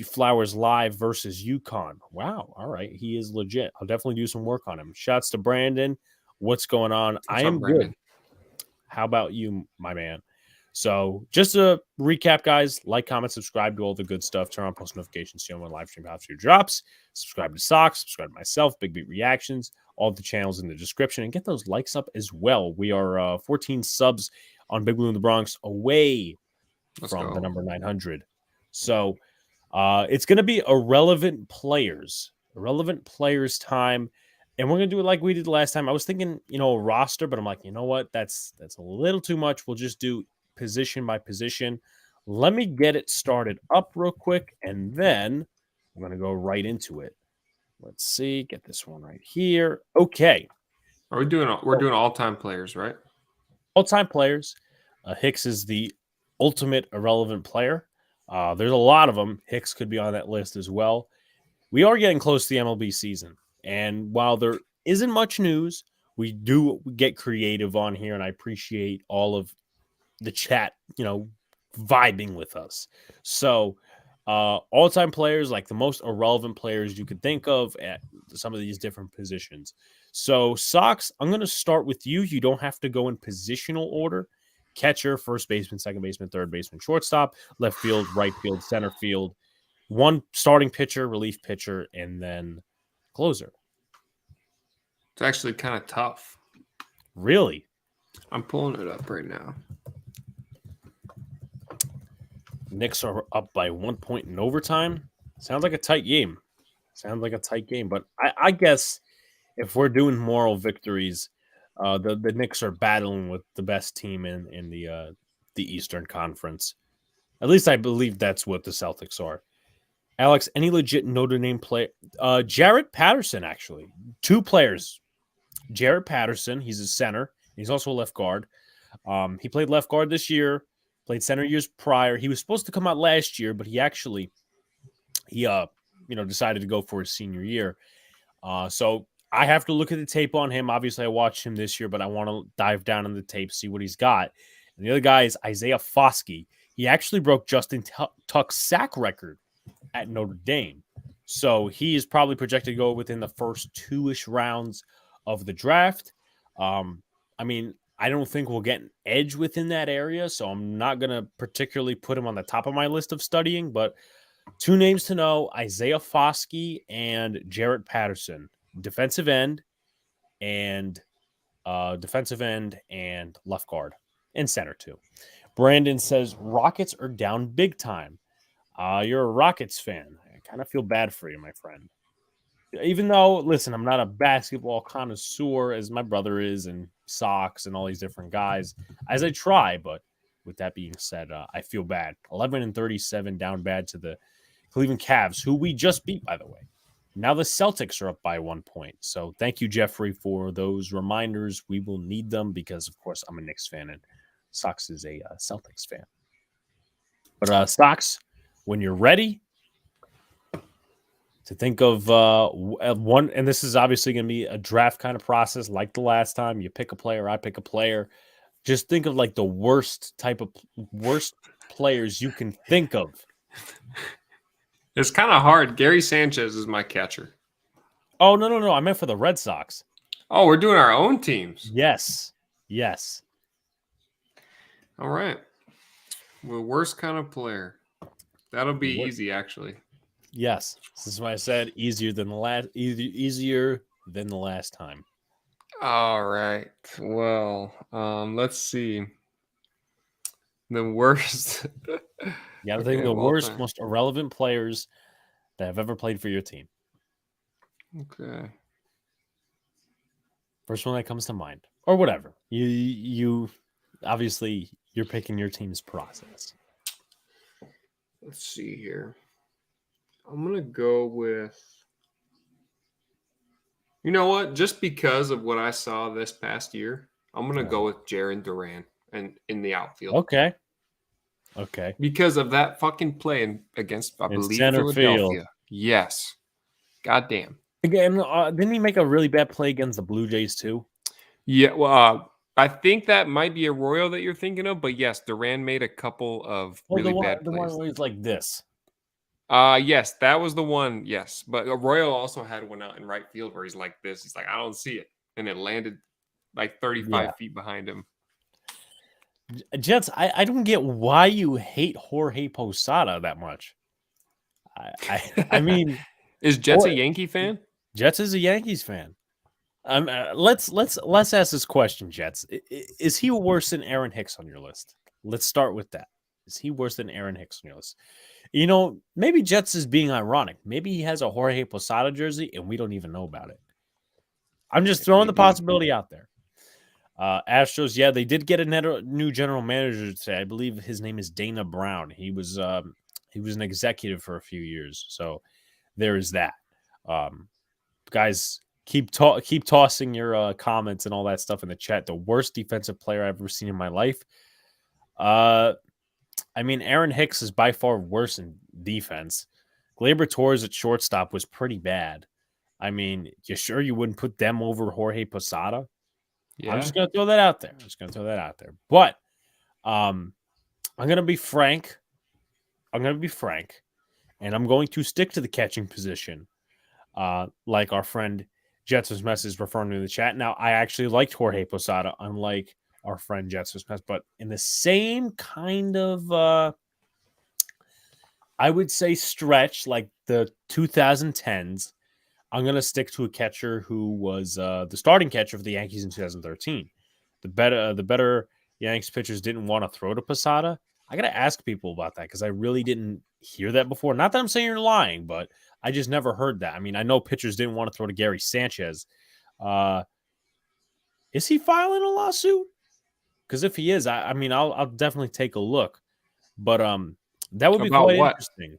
Flowers live versus UConn. Wow. All right. He is legit. I'll definitely do some work on him. Shouts to Brandon. What's going on? I am good. How about you, my man? So just to recap, guys, like, comment, subscribe to all the good stuff. Turn on post notifications so you know when live stream after drops. Subscribe to Sox, subscribe to myself, Big Beat Reactions, all the channels in the description, and get those likes up as well. We are 14 subs on Big Blue in the Bronx away from the number 900. So it's going to be irrelevant players time. And we're going to do it like we did last time. I was thinking, a roster, but I'm like, you know what? That's a little too much. We'll just do position by position. Let me get it started up real quick, and then I'm going to go right into it. Let's see. Get this one right here. Okay. We're doing all-time players, right? All-time players. Hicks is the ultimate irrelevant player. There's a lot of them. Hicks could be on that list as well. We are getting close to the MLB season. And while there isn't much news, we do get creative on here, and I appreciate all of the chat, vibing with us. So, all-time players, like the most irrelevant players you could think of at some of these different positions. So, Sox, I'm going to start with you. You don't have to go in positional order. Catcher, first baseman, second baseman, third baseman, shortstop, left field, right field, center field, one starting pitcher, relief pitcher, and then closer. It's actually kind of tough. Really? I'm pulling it up right now. Knicks are up by 1 point in overtime. Sounds like a tight game. But I guess if we're doing moral victories, the Knicks are battling with the best team in the Eastern Conference. At least I believe that's what the Celtics are. Alex, any legit Notre Dame play? Jarrett Patterson, actually. Two players. Jarrett Patterson, he's a center. He's also a left guard. He played left guard this year, played center years prior. He was supposed to come out last year, but he decided to go for his senior year. So I have to look at the tape on him. Obviously, I watched him this year, but I want to dive down in the tape, see what he's got. And the other guy is Isaiah Foskey. He actually broke Justin Tuck's sack record at Notre Dame. So he is probably projected to go within the first 2-ish rounds of the draft. I mean, I don't think we'll get an edge within that area, so I'm not going to particularly put him on the top of my list of studying, but 2 names to know, Isaiah Foskey and Jarrett Patterson, defensive end and left guard and center too. Brandon says Rockets are down big time. You're a Rockets fan. I kind of feel bad for you, my friend. Even though, listen, I'm not a basketball connoisseur as my brother is, and Sox and all these different guys, as I try. But with that being said, I feel bad. 11-37 down bad to the Cleveland Cavs, who we just beat, by the way. Now the Celtics are up by 1 point. So thank you, Jeffrey, for those reminders. We will need them because, of course, I'm a Knicks fan and Sox is a Celtics fan. But Sox, when you're ready to think of one, and this is obviously going to be a draft kind of process like the last time. You pick a player, I pick a player. Just think of like the worst players you can think of. It's kind of hard. Gary Sanchez is my catcher. Oh, no. I meant for the Red Sox. Oh, we're doing our own teams. Yes. All right. The worst kind of player. That'll be easy, actually. Yes. This is why I said easier than the last time. All right. Well, let's see. The worst. You gotta think the worst, most irrelevant players that have ever played for your team. Okay. First one that comes to mind. Or whatever. You obviously you're picking your team's process. Let's see here. I'm gonna go with, you know what? Just because of what I saw this past year, I'm gonna go with Jarren Duran and in the outfield. Okay. Because of that fucking play against, I believe, Philadelphia. Field. Yes. Goddamn. Again, didn't he make a really bad play against the Blue Jays too? Yeah. Well, I think that might be Arroyo that you're thinking of, but yes, Duran made a couple of really bad plays. The one where he's like this. Yes, that was the one. Yes, but Arroyo also had one out in right field where he's like this. He's like, I don't see it, and it landed like 35 feet behind him. Jets, I don't get why you hate Jorge Posada that much. I mean, is Jets a Yankee fan? Jets is a Yankees fan. Let's ask this question, Jets. Is he worse than Aaron Hicks on your list? Let's start with that. Is he worse than Aaron Hicks on your list? You know, maybe Jets is being ironic. Maybe he has a Jorge Posada jersey and we don't even know about it. I'm just throwing the possibility out there. Astros, yeah, they did get a new general manager today. I believe his name is Dana Brown. He was an executive for a few years, so there is that. Guys, keep tossing your comments and all that stuff in the chat. The worst defensive player I've ever seen in my life. I mean, Aaron Hicks is by far worse in defense. Gleyber Torres at shortstop was pretty bad. I mean, you sure you wouldn't put them over Jorge Posada? Yeah. I'm just going to throw that out there. But I'm going to be frank. And I'm going to stick to the catching position. Like our friend Jetson's message referring to in the chat. Now, I actually liked Jorge Posada, unlike our friend Jetson's message. But in the same kind of, I would say, stretch, like the 2010s, I'm going to stick to a catcher who was the starting catcher for the Yankees in 2013. The better Yankees pitchers didn't want to throw to Posada. I got to ask people about that because I really didn't hear that before. Not that I'm saying you're lying, but I just never heard that. I mean, I know pitchers didn't want to throw to Gary Sanchez. Is he filing a lawsuit? Because if he is, I mean, I'll definitely take a look. But that would be quite interesting.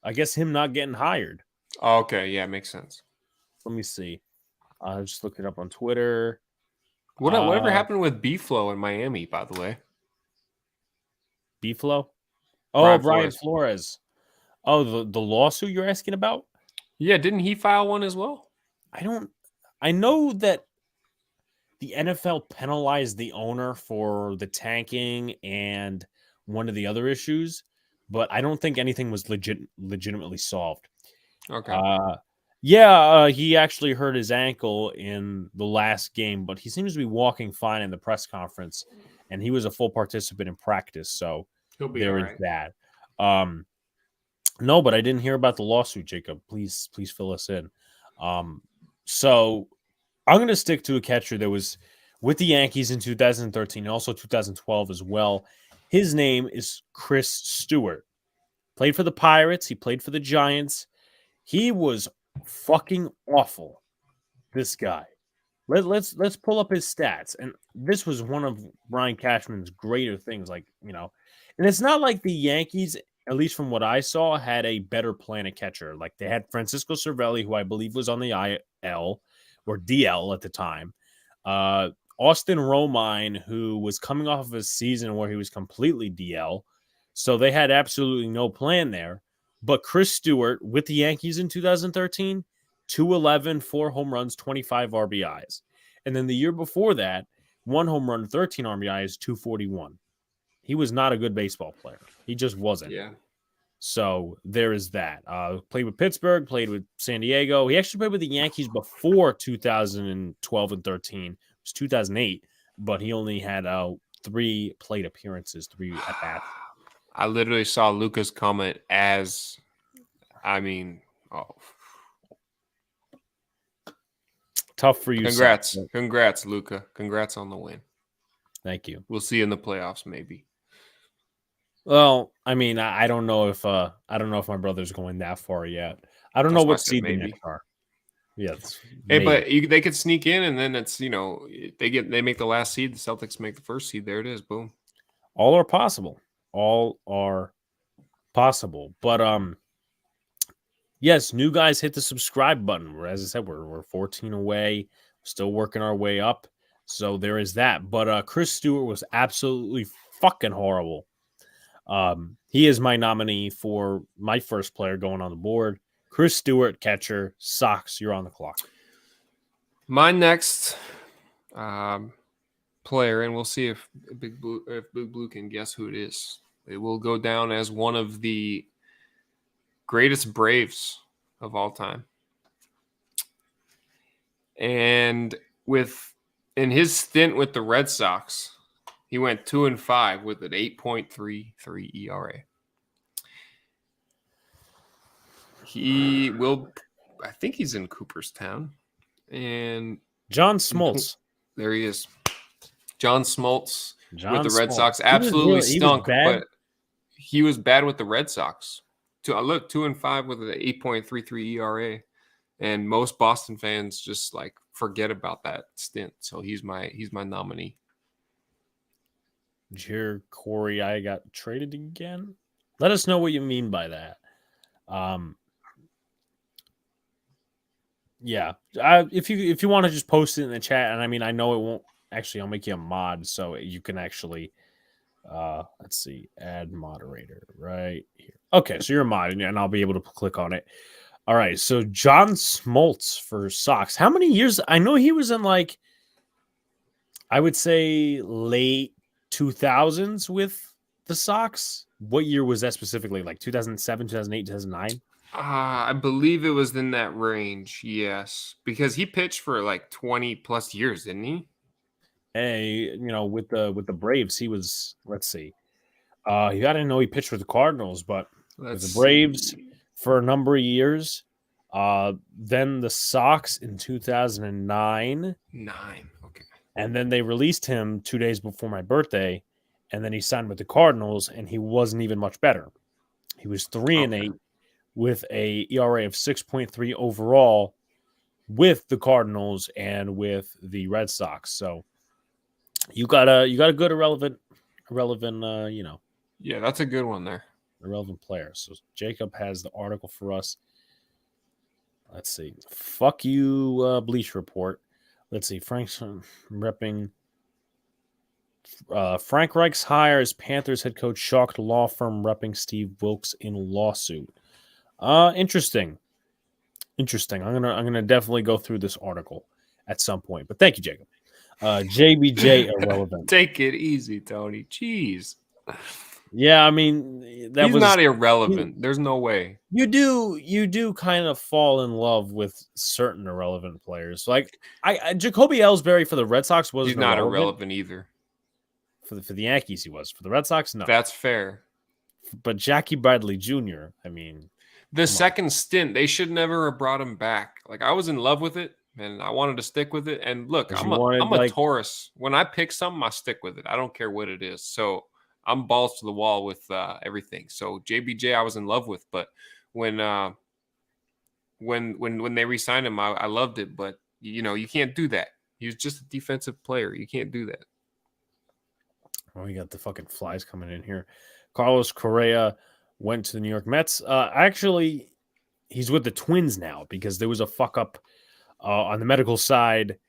I guess him not getting hired. Oh, okay, yeah, makes sense. Let me see. I'll just look it up on Twitter. Whatever happened with B-Flow in Miami, by the way? B-Flow? Oh, Brian Flores. Oh, the lawsuit you're asking about? Yeah, didn't he file one as well? I know that the NFL penalized the owner for the tanking and one of the other issues, but I don't think anything was legitimately solved. Okay. He actually hurt his ankle in the last game, but he seems to be walking fine in the press conference, and he was a full participant in practice, so He'll be there all is right. that. No, but I didn't hear about the lawsuit, Jacob. Please fill us in. So I'm going to stick to a catcher that was with the Yankees in 2013 and also 2012 as well. His name is Chris Stewart. Played for the Pirates. He played for the Giants. He was fucking awful. This guy. Let's pull up his stats. And this was one of Brian Cashman's greater things. Like, and it's not like the Yankees, at least from what I saw, had a better plan of catcher. Like they had Francisco Cervelli, who I believe was on the IL or DL at the time. Austin Romine, who was coming off of a season where he was completely DL. So they had absolutely no plan there. But Chris Stewart with the Yankees in 2013, 211, 4 home runs, 25 RBIs. And then the year before that, 1 home run, 13 RBIs, 241. He was not a good baseball player. He just wasn't. Yeah. So there is that. Played with Pittsburgh, played with San Diego. He actually played with the Yankees before 2012 and 13. It was 2008, but he only had 3 plate appearances, 3 at bats. I literally saw Luca's comment as, Tough for you. Congrats, Luca. Congrats on the win. Thank you. We'll see you in the playoffs, maybe. Well, I don't know if my brother's going that far yet. I don't know what seed the Knicks are. Yes. But they could sneak in, and then it's they make the last seed. The Celtics make the first seed. There it is. Boom. All are possible. But yes, new guys hit the subscribe button. As I said, we're 14 away, still working our way up. So there is that. But Chris Stewart was absolutely fucking horrible. He is my nominee for my first player going on the board. Chris Stewart, catcher. Sox, you're on the clock. My next player, and we'll see if Big Blue can guess who it is. It will go down as one of the greatest Braves of all time. And in his stint with the Red Sox, he went 2-5 with an 8.33 ERA. I think he's in Cooperstown. And John Smoltz. There he is. John Smoltz with the Red Sox. Absolutely stunk, but he was bad with the Red Sox. 2-5 with an 8.33 ERA. And most Boston fans just forget about that stint. So he's my nominee. Did you hear Corey I got traded again? Let us know what you mean by that. Yeah. If you want to just post it in the chat, and I know it won't actually, I'll make you a mod so you can actually let's see, add moderator right here. Okay, so you're a mod and I'll be able to click on it. All right, so John Smoltz for Sox. How many years? I know he was in I would say late 2000s with the Sox. What year was that specifically? 2007, 2008, 2009? I believe it was in that range, yes. Because he pitched for 20 plus years, didn't he? Hey, with the Braves, he was, let's see. I didn't know he pitched with the Cardinals, but with the Braves for a number of years. Then the Sox in 2009. Okay. And then they released him 2 days before my birthday, and then he signed with the Cardinals, and he wasn't even much better. He was 3-8 with a ERA of 6.3 overall with the Cardinals and with the Red Sox. So you got a good irrelevant, Yeah, that's a good one there. Irrelevant player. So Jacob has the article for us. Let's see. Fuck you, Bleach Report. Let's see. Frank's repping. Frank Reich's hires Panthers head coach shocked law firm repping Steve Wilkes in lawsuit. Interesting. I'm gonna definitely go through this article at some point. But thank you, Jacob. JBJ irrelevant. Take it easy, Tony. Jeez. Yeah, I mean He's not irrelevant. There's no way. You do kind of fall in love with certain irrelevant players. Like Jacoby Ellsbury for the Red Sox wasn't He's not irrelevant either. For the Yankees, he was. For the Red Sox, no. That's fair. But Jackie Bradley Jr., I mean, the second stint, they should never have brought him back. Like, I was in love with it, and I wanted to stick with it. And look, I'm a Taurus. When I pick something, I stick with it. I don't care what it is. So I'm balls to the wall with everything. So JBJ, I was in love with, but when they re-signed him, I loved it. But you can't do that. He was just a defensive player. You can't do that. Oh, we got the fucking flies coming in here. Carlos Correa went to the New York Mets. Actually, he's with the Twins now because there was a fuck up on the medical side,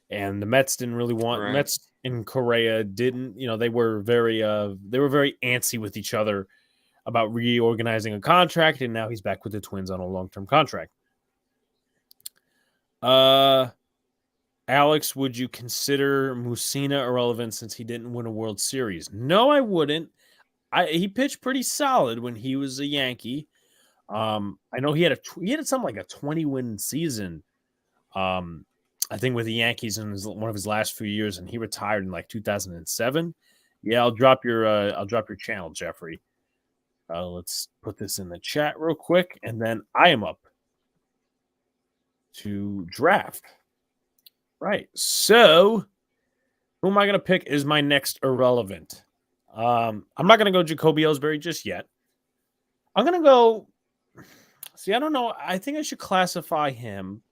and the Mets didn't really want Mets and Correa didn't. They were very antsy with each other about reorganizing a contract, and now he's back with the Twins on a long-term contract. Alex, would you consider Mussina irrelevant since he didn't win a World Series? No, I wouldn't. He pitched pretty solid when he was a Yankee. I know he had something like a 20-win season. I think with the Yankees in one of his last few years, and he retired in like 2007. Yeah, I'll drop your channel, Jeffrey. Let's put this in the chat real quick, and then I am up to draft. Right. So, who am I going to pick is my next irrelevant? I'm not going to go Jacoby Ellsbury just yet. I'm going to go. See, I don't know. I think I should classify him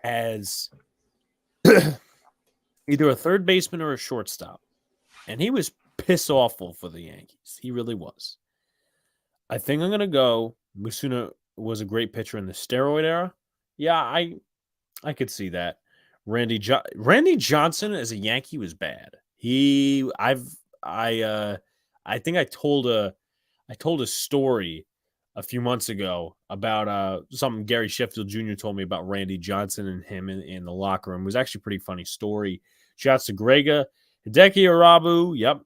as either a third baseman or a shortstop. And he was piss awful for the Yankees. He really was. I think I'm going to go. Mussina was a great pitcher in the steroid era. Yeah, I could see that. Randy Johnson as a Yankee was bad. I think I told a story a few months ago about something Gary Sheffield Jr. told me about Randy Johnson and him in the locker room. It was actually a pretty funny story. Shouts to Grega, Hideki Arabu, yep,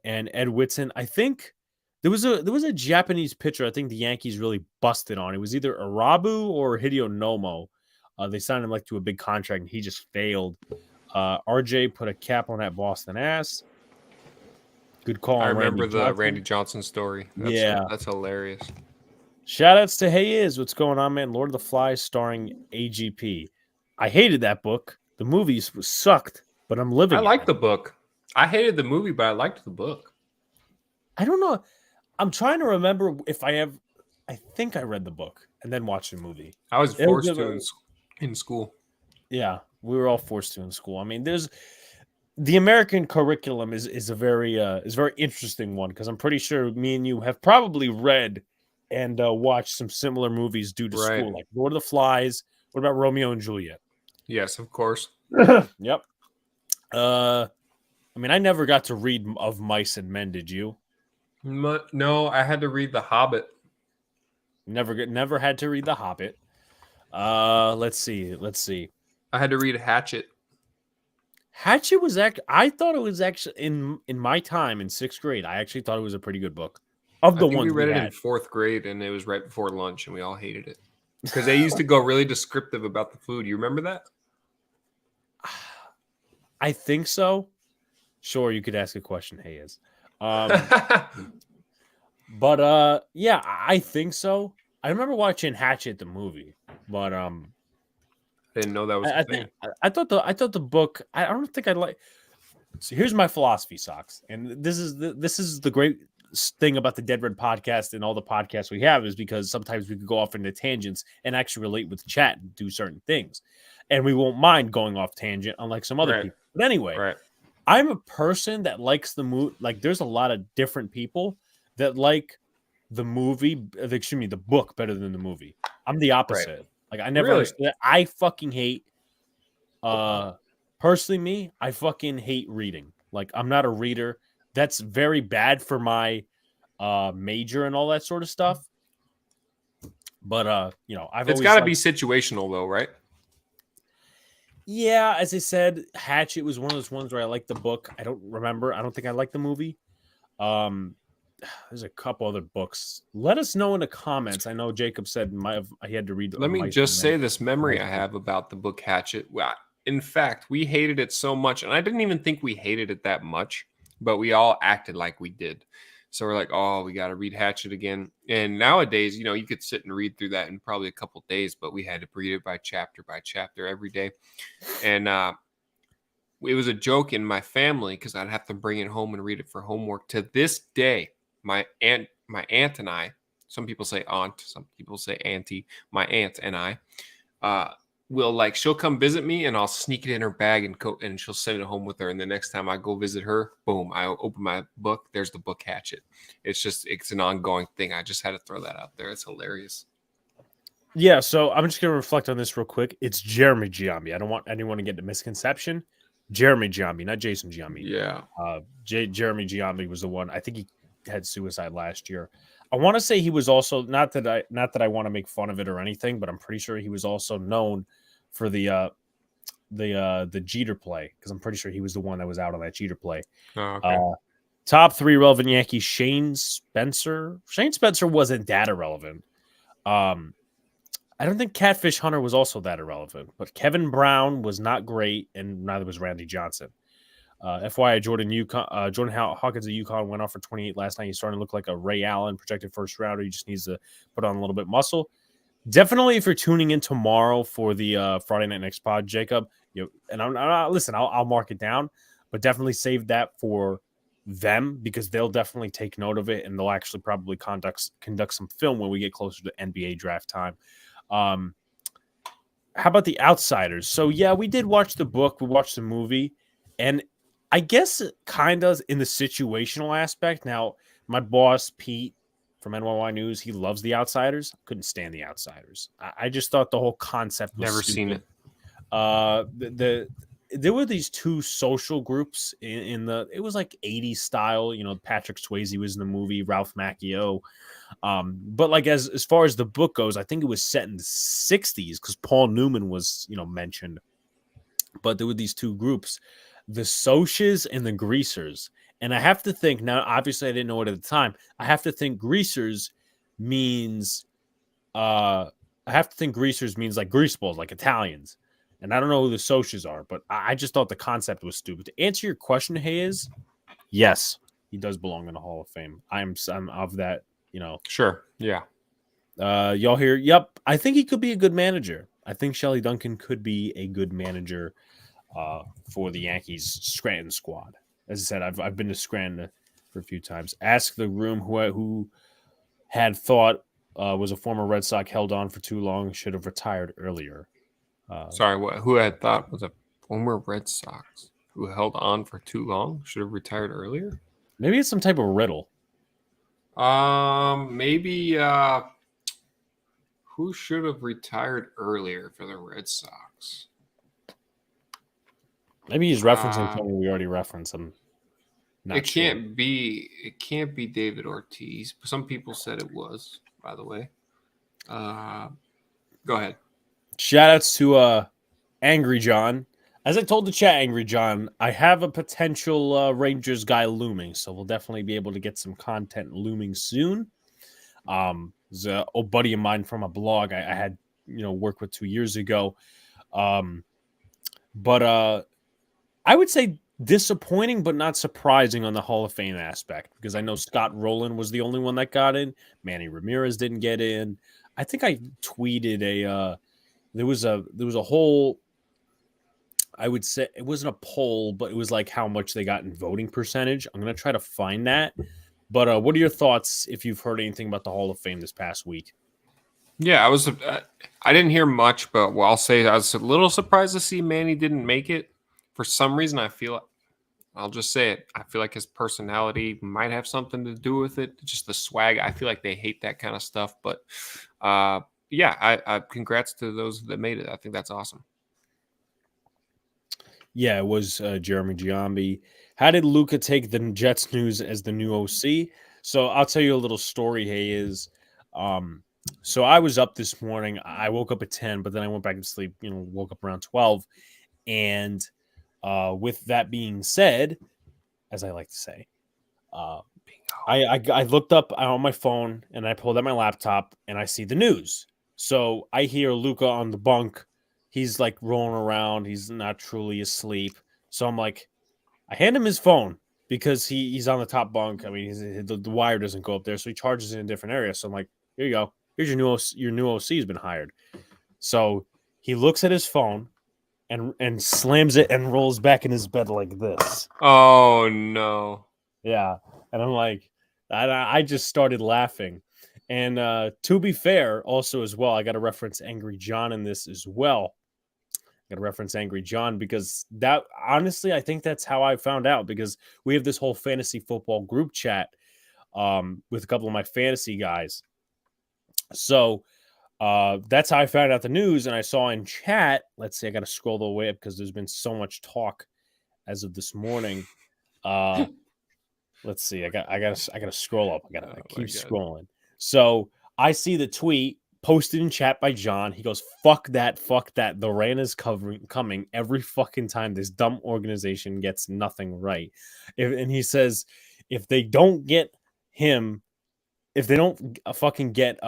and Ed Whitson. I think there was a Japanese pitcher I think the Yankees really busted on. It was either Arabu or Hideo Nomo. They signed him to a big contract, and he just failed. RJ put a cap on that Boston ass. Good call. I remember the Randy Johnson story. That's hilarious. Shout-outs to Hey Is. What's going on, man? Lord of the Flies starring AGP. I hated that book. The movies sucked, but I'm living. I liked the book. I hated the movie, but I liked the book. I don't know. I'm trying to remember if I have. I think I read the book and then watched the movie. I was forced to in school. Yeah, we were all forced to in school. I mean, the American curriculum is a very interesting one because I'm pretty sure me and you have probably read and watched some similar movies due to school, like Lord of the Flies. What about Romeo and Juliet? Yes, of course. Yep. I mean, I never got to read Of Mice and Men. Did you? No, I had to read The Hobbit. Never had to read The Hobbit. Let's see. I had to read Hatchet. Hatchet was I thought it was actually in my time in 6th grade. I actually thought it was a pretty good book. Of the ones we read it in 4th grade, and it was right before lunch, and we all hated it because they used to go really descriptive about the food. You remember that? I think so. Sure, you could ask a question. Hey, is. But yeah, I think so. I remember watching Hatchet the movie, but I didn't know that was a thing. I thought the book. I don't think I like. So here's my philosophy, Sox, and this is the great thing about the Dead Red podcast and all the podcasts we have is because sometimes we could go off into tangents and actually relate with the chat and do certain things, and we won't mind going off tangent unlike some other people. But anyway, I'm a person that likes the movie. Like, there's a lot of different people that like the book better than the movie. I'm the opposite. Like, I never understood that. I fucking hate personally me, I fucking hate reading. Like, I'm not a reader. That's very bad for my major and all that sort of stuff. But it's got to be situational though, right? Yeah, as I said, Hatchet was one of those ones where I liked the book. I don't remember. I don't think I liked the movie. Um, there's a couple other books. Let us know in the comments. I know Jacob said he had to read Let me Mice and just Men. say this memory I have about the book Hatchet. In fact, we hated it so much, and I didn't even think we hated it that much, but we all acted like we did. So we're like, oh, we got to read Hatchet again. And nowadays, you could sit and read through that in probably a couple days, but we had to read it by chapter every day. And it was a joke in my family because I'd have to bring it home and read it for homework. To this day, my aunt and I, some people say aunt, some people say auntie, my aunt and I, will she'll come visit me and I'll sneak it in her bag and she'll send it home with her. And the next time I go visit her, boom, I open my book. There's the book Hatchet. It's an ongoing thing. I just had to throw that out there. It's hilarious. Yeah, so I'm just going to reflect on this real quick. It's Jeremy Giambi. I don't want anyone to get the misconception. Jeremy Giambi, not Jason Giambi. Yeah. Jeremy Giambi was the one. I think he had suicide last year. I want to say he was also not that I want to make fun of it or anything, but I'm pretty sure he was also known for the Jeter play, because I'm pretty sure he was the one that was out on that Jeter play. Oh, okay. Top 3 relevant Yankees: Shane Spencer. Shane Spencer wasn't that irrelevant. I don't think Catfish Hunter was also that irrelevant, but Kevin Brown was not great, and neither was Randy Johnson. FYI, Jordan Hawkins of UConn went off for 28 last night. He's starting to look like a Ray Allen projected first rounder. He just needs to put on a little bit of muscle. Definitely, if you're tuning in tomorrow for the Friday Night Next pod, Jacob, and I'll mark it down, but definitely save that for them, because they'll definitely take note of it, and they'll actually probably conduct some film when we get closer to NBA draft time. How about the Outsiders? So yeah, we did watch the book, we watched the movie, and I guess kind of in the situational aspect. Now, my boss Pete from NYY News, he loves the Outsiders. Couldn't stand the Outsiders. I just thought the whole concept was Never stupid. seen it. There were these two social groups in the, it was like 80s style, Patrick Swayze was in the movie, Ralph Macchio. But like as far as the book goes, I think it was set in the 60s because Paul Newman was, mentioned. But there were these two groups, the Socs and the Greasers. And I have to think now, obviously I didn't know it at the time. I have to think Greasers means like greaseballs, like Italians. And I don't know who the Socs are, but I just thought the concept was stupid. To answer your question, Hayes, yes, he does belong in the Hall of Fame. I'm of that, Sure. Yeah. Y'all hear? Yep. I think he could be a good manager. I think Shelley Duncan could be a good manager for the Yankees Scranton squad. As I said, I've been to Scranton for a few times. Ask the room who had thought was a former Red Sox held on for too long, should have retired earlier. Sorry, who had thought was a former Red Sox who held on for too long, should have retired earlier? Maybe it's some type of riddle. Maybe who should have retired earlier for the Red Sox? Maybe he's referencing something we already referenced. Can't be David Ortiz. Some people said it was, by the way. Go ahead. Shout outs to Angry John. As I told the chat, Angry John, I have a potential Rangers guy looming, so we'll definitely be able to get some content looming soon. There's an old buddy of mine from a blog I had, worked with 2 years ago. But I would say disappointing, but not surprising on the Hall of Fame aspect, because I know Scott Rowland was the only one that got in. Manny Ramirez didn't get in. I think I tweeted there was a whole, I would say it wasn't a poll, but it was like how much they got in voting percentage. I'm going to try to find that. But what are your thoughts if you've heard anything about the Hall of Fame this past week? Yeah, I didn't hear much, but I'll say I was a little surprised to see Manny didn't make it. For some reason, I'll just say it. I feel like his personality might have something to do with it. Just the swag. I feel like they hate that kind of stuff. But yeah, I congrats to those that made it. I think that's awesome. Yeah, it was Jeremy Giambi. How did Luka take the Jets news as the new OC? So I'll tell you a little story, Hayes. So I was up this morning. I woke up at 10, but then I went back to sleep, woke up around 12. And with that being said, as I like to say, I looked up on my phone and I pulled out my laptop and I see the news. So I hear Luca on the bunk. He's like rolling around. He's not truly asleep. So I'm like, I hand him his phone because he's on the top bunk. I mean, the wire doesn't go up there, so he charges in a different area. So I'm like, here you go. Here's your new OC has been hired. So he looks at his phone and slams it and rolls back in his bed like this. Oh no! Yeah, and I'm like, I just started laughing. And to be fair, also as well, I got to reference Angry John in this as well. I got to reference Angry John because that honestly, I think that's how I found out because we have this whole fantasy football group chat with a couple of my fantasy guys. So that's how I found out the news. And I saw in chat, let's see, I got to scroll the way up because there's been so much talk as of this morning. Let's see. I gotta scroll up. I gotta keep scrolling. So I see the tweet posted in chat by John. He goes, fuck that. The rain is coming every fucking time this dumb organization gets nothing right. And he says, if they don't get him, if they don't fucking get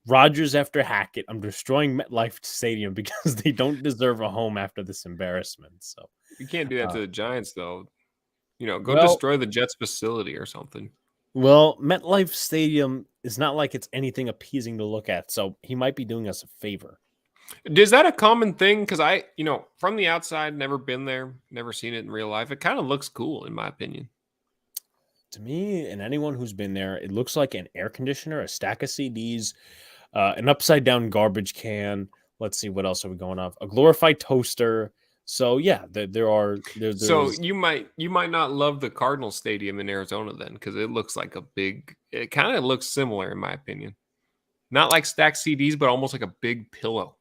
Rodgers after Hackett, I'm destroying MetLife Stadium because they don't deserve a home after this embarrassment. So you can't do that to the Giants, though. Go destroy the Jets facility or something. Well, MetLife Stadium is not like it's anything appeasing to look at, so he might be doing us a favor. Is that a common thing? Because from the outside, never been there, never seen it in real life. It kind of looks cool, in my opinion. To me, and anyone who's been there, it looks like an air conditioner, a stack of CDs, an upside-down garbage can. Let's see, what else are we going off? A glorified toaster. So yeah, So you might not love the Cardinal Stadium in Arizona then, because it looks like it kind of looks similar in my opinion. Not like stacked CDs, but almost like a big pillow.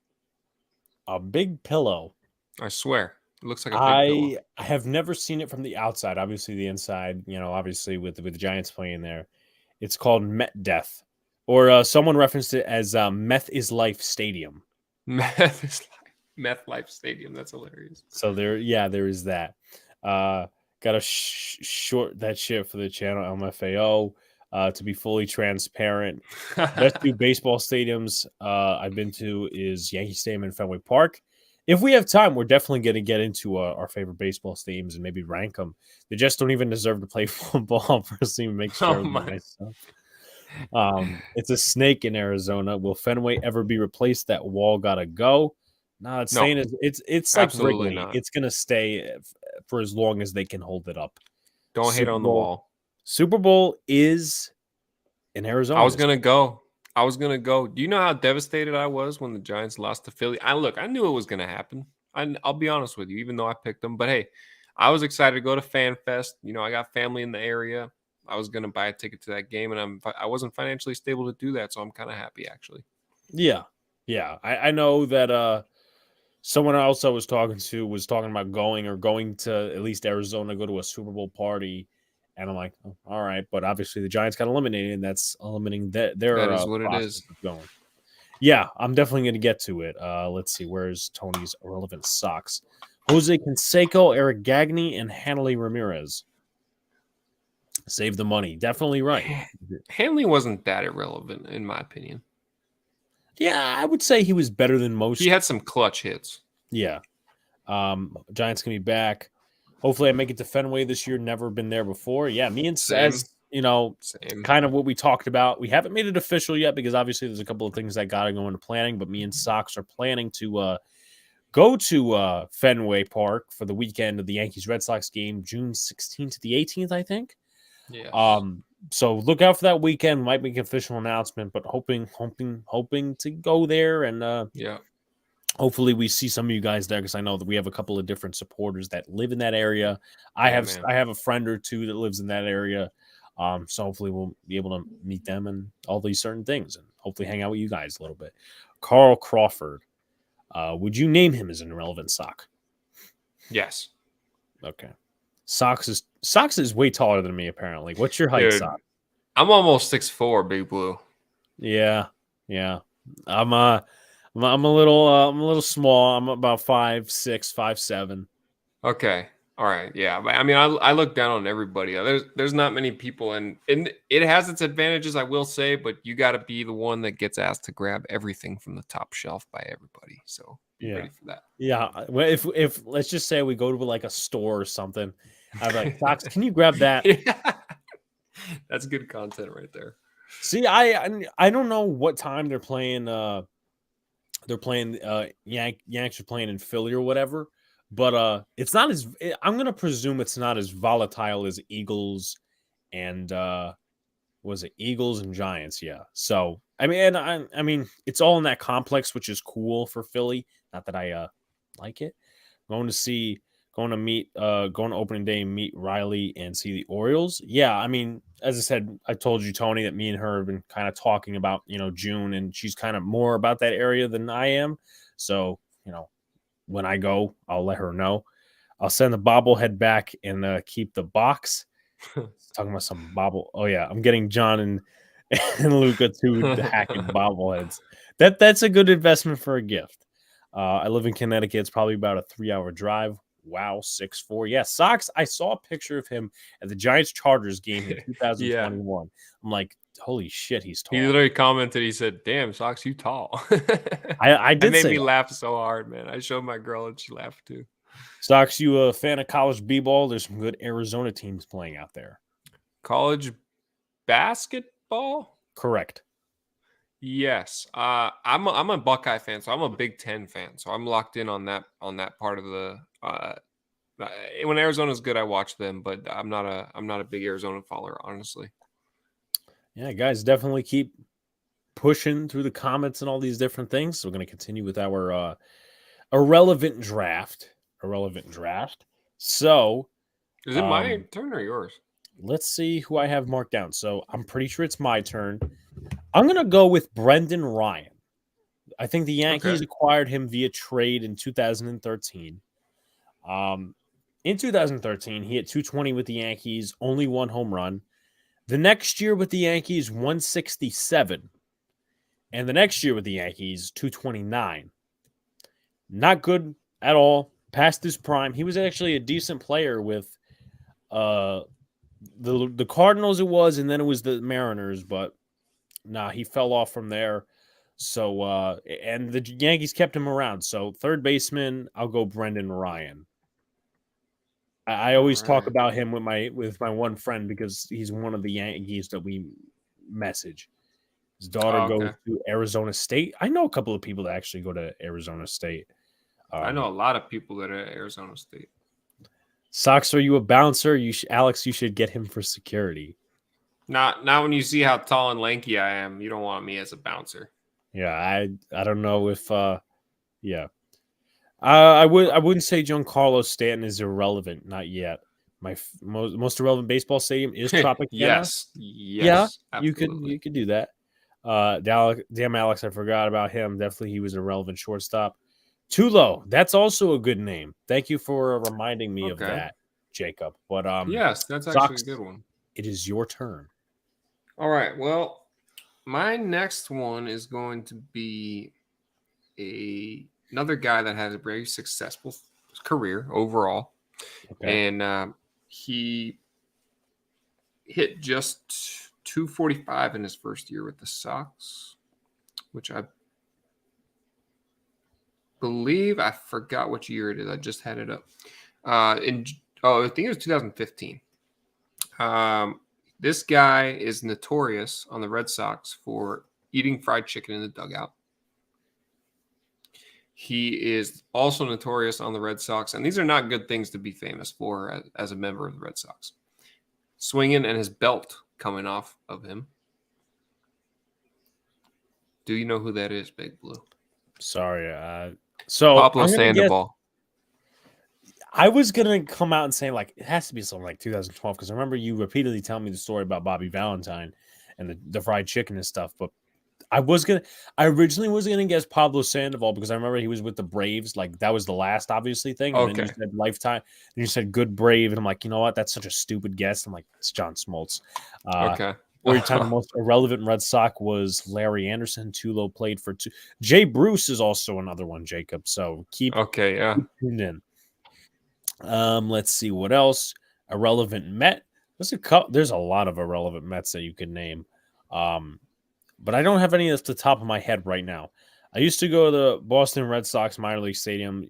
A big pillow. I swear, it looks like a big pillow. I have never seen it from the outside. Obviously, the inside, obviously with the Giants playing there, it's called Met Death, or someone referenced it as Meth is Life Stadium. Meth Life Stadium. That's hilarious. So there is that. Got to short that shit for the channel LMFAO. To be fully transparent, best two baseball stadiums I've been to is Yankee Stadium and Fenway Park. If we have time, we're definitely going to get into our favorite baseball stadiums and maybe rank them. They just don't even deserve to play football. Personally, make sure myself. It's a snake in Arizona. Will Fenway ever be replaced? That wall gotta go. No, it's saying it's like Wrigley. Not. It's gonna stay for as long as they can hold it up. Don't hate on the wall. Super Bowl is in Arizona. I was gonna go. Do you know how devastated I was when the Giants lost to Philly? I knew it was gonna happen. I'll be honest with you, even though I picked them. But hey, I was excited to go to Fan Fest. I got family in the area. I was gonna buy a ticket to that game, and I wasn't financially stable to do that, so I'm kind of happy actually. Yeah. I know that someone else I was talking to was talking about going to at least Arizona, go to a Super Bowl party. And I'm like, oh, all right. But obviously the Giants got eliminated, and that's eliminating their that is what it is. Going. Yeah, I'm definitely going to get to it. Let's see. Where's Tony's irrelevant socks? Jose Canseco, Eric Gagne, and Hanley Ramirez. Save the money. Definitely right. Hanley wasn't that irrelevant, in my opinion. Yeah, I would say he was better than most. He had some clutch hits. Yeah. Giants can be back. Hopefully I make it to Fenway this year. Never been there before. Yeah, me and Sez, kind of what we talked about. We haven't made it official yet because obviously there's a couple of things that got to go into planning, but me and Sox are planning to go to Fenway Park for the weekend of the Yankees-Red Sox game, June 16th to the 18th, I think. Yeah. So look out for that weekend. Might make an official announcement, but hoping to go there and yeah. Hopefully we see some of you guys there because I know that we have a couple of different supporters that live in that area. I have a friend or two that lives in that area. So hopefully we'll be able to meet them and all these certain things and hopefully hang out with you guys a little bit. Carl Crawford. Would you name him as an irrelevant sock? Yes. Okay. Sox is way taller than me, apparently. What's your height, Sock? I'm almost 6'4", Big Blue. Yeah. I'm a little small. I'm about 5'6", 5'7". Okay. All right. Yeah. But I mean, I look down on everybody. There's not many people, and it has its advantages, I will say, but you got to be the one that gets asked to grab everything from the top shelf by everybody. So be Yeah. ready for that. Yeah. Well, if let's just say we go to like a store or something, I'd be like, Sox, can you grab that? Yeah. That's good content right there. See, I don't know what time they're playing. They're playing. Yanks are playing in Philly or whatever. But it's not as. I'm gonna presume it's not as volatile as Eagles and was it Eagles and Giants? Yeah. So I mean, and I mean, it's all in that complex, which is cool for Philly. Not that I like it. Going to see, going to meet, going to opening day and meet Riley and see the Orioles. Yeah, I mean, as I said, I told you, Tony, that me and her have been kind of talking about, June, and she's kind of more about that area than I am. So, when I go, I'll let her know. I'll send the bobblehead back and keep the box. Talking about some bobble. Oh yeah, I'm getting John and and Luca two Hackett bobbleheads. That's a good investment for a gift. I live in Connecticut. It's probably about a 3-hour drive. Wow, 6'4". Yeah, Sox. I saw a picture of him at the Giants Chargers game in Yeah. 2021. I'm like, holy shit, he's tall. He literally commented, he said, "Damn, Sox, you tall." I That did made say me that. laugh so hard, man. I showed my girl and she laughed too. Sox, you a fan of college b-ball? There's some good Arizona teams playing out there. College basketball? Correct. Yes. I'm a Buckeye fan, so I'm a Big Ten fan. So I'm locked in on that part of the when Arizona's good, I watch them, but I'm not a big Arizona follower, honestly. Yeah, guys, definitely keep pushing through the comments and all these different things. So we're going to continue with our irrelevant draft. So Is it my turn or yours? let's see who I have marked down. So I'm pretty sure it's my turn. I'm going to go with Brendan Ryan. I think the Yankees acquired him via trade in 2013. In 2013, he hit 220 with the Yankees, only one home run. The next year with the Yankees, 167. And the next year with the Yankees, 229. Not good at all. Past his prime. He was actually a decent player with the Cardinals it was, and then it was the Mariners, but he fell off from there. So and the Yankees kept him around. So third baseman, I'll go Brendan Ryan. I always talk about him with my one friend because he's one of the Yankees that we message. His daughter goes to Arizona State. I know a couple of people that actually go to Arizona State. I know a lot of people that are at Arizona State. Sox, are you a bouncer? Alex, you should get him for security. Not when you see how tall and lanky I am, you don't want me as a bouncer. Yeah, I don't know if yeah. I wouldn't say Giancarlo Stanton is irrelevant, not yet. My most irrelevant baseball stadium is Tropicana. Yes, yeah, absolutely. you could do that. Damn Alex, I forgot about him. Definitely, he was an irrelevant shortstop. Tulo, that's also a good name. Thank you for reminding me of that, Jacob. But yes, that's actually a good one. It is your turn. All right. Well, my next one is going to be another guy that has a very successful career overall, and he hit just 245 in his first year with the Sox, which I believe I forgot which year it is. I just had it up. I think it was 2015. This guy is notorious on the Red Sox for eating fried chicken in the dugout. He is also notorious on the Red Sox, and these are not good things to be famous for as a member of the Red Sox. Swinging and his belt coming off of him. Do you know who that is, Big Blue? Sorry. So Pablo Sandoval. I was gonna come out and say like it has to be something like 2012 because I remember you repeatedly telling me the story about Bobby Valentine and the fried chicken and stuff. But I originally was gonna guess Pablo Sandoval because I remember he was with the Braves. Like that was the last obviously thing. And then you said Lifetime. And you said Good Brave, and I'm like, you know what? That's such a stupid guess. I'm like, it's John Smoltz. 4-time the most irrelevant Red Sox was Larry Anderson. Tulo played for two. Jay Bruce is also another one, Jacob. So keep tuned in. Let's see what else. Irrelevant Met. There's a lot of irrelevant Mets that you can name. But I don't have any at the top of my head right now. I used to go to the Boston Red Sox minor league stadium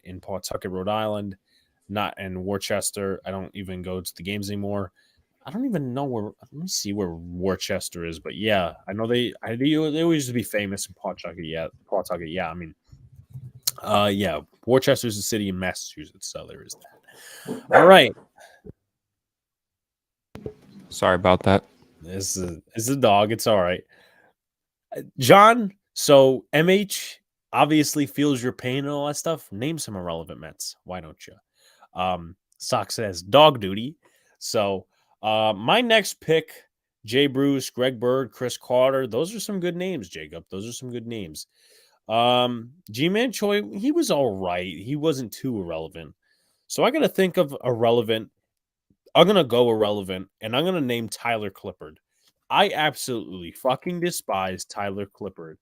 in Pawtucket, Rhode Island, not in Worcester. I don't even go to the games anymore. I don't even know where. Let me see where Worcester is. But yeah, I know they always used to be famous in Pawtucket. Yeah, Pawtucket. Yeah, I mean, yeah, Worcester is a city in Massachusetts, so there is that. All right. Sorry about that. This is a dog. It's all right. John, so MH obviously feels your pain and all that stuff. Name some irrelevant Mets. Why don't you? Sox says dog duty. So my next pick, Jay Bruce, Greg Bird, Chris Carter. Those are some good names, Jacob. Those are some good names. G-Man Choi, he was all right. He wasn't too irrelevant. So I got to think of irrelevant. I'm going to go irrelevant, and I'm going to name Tyler Clippard. I absolutely fucking despise Tyler Clippard.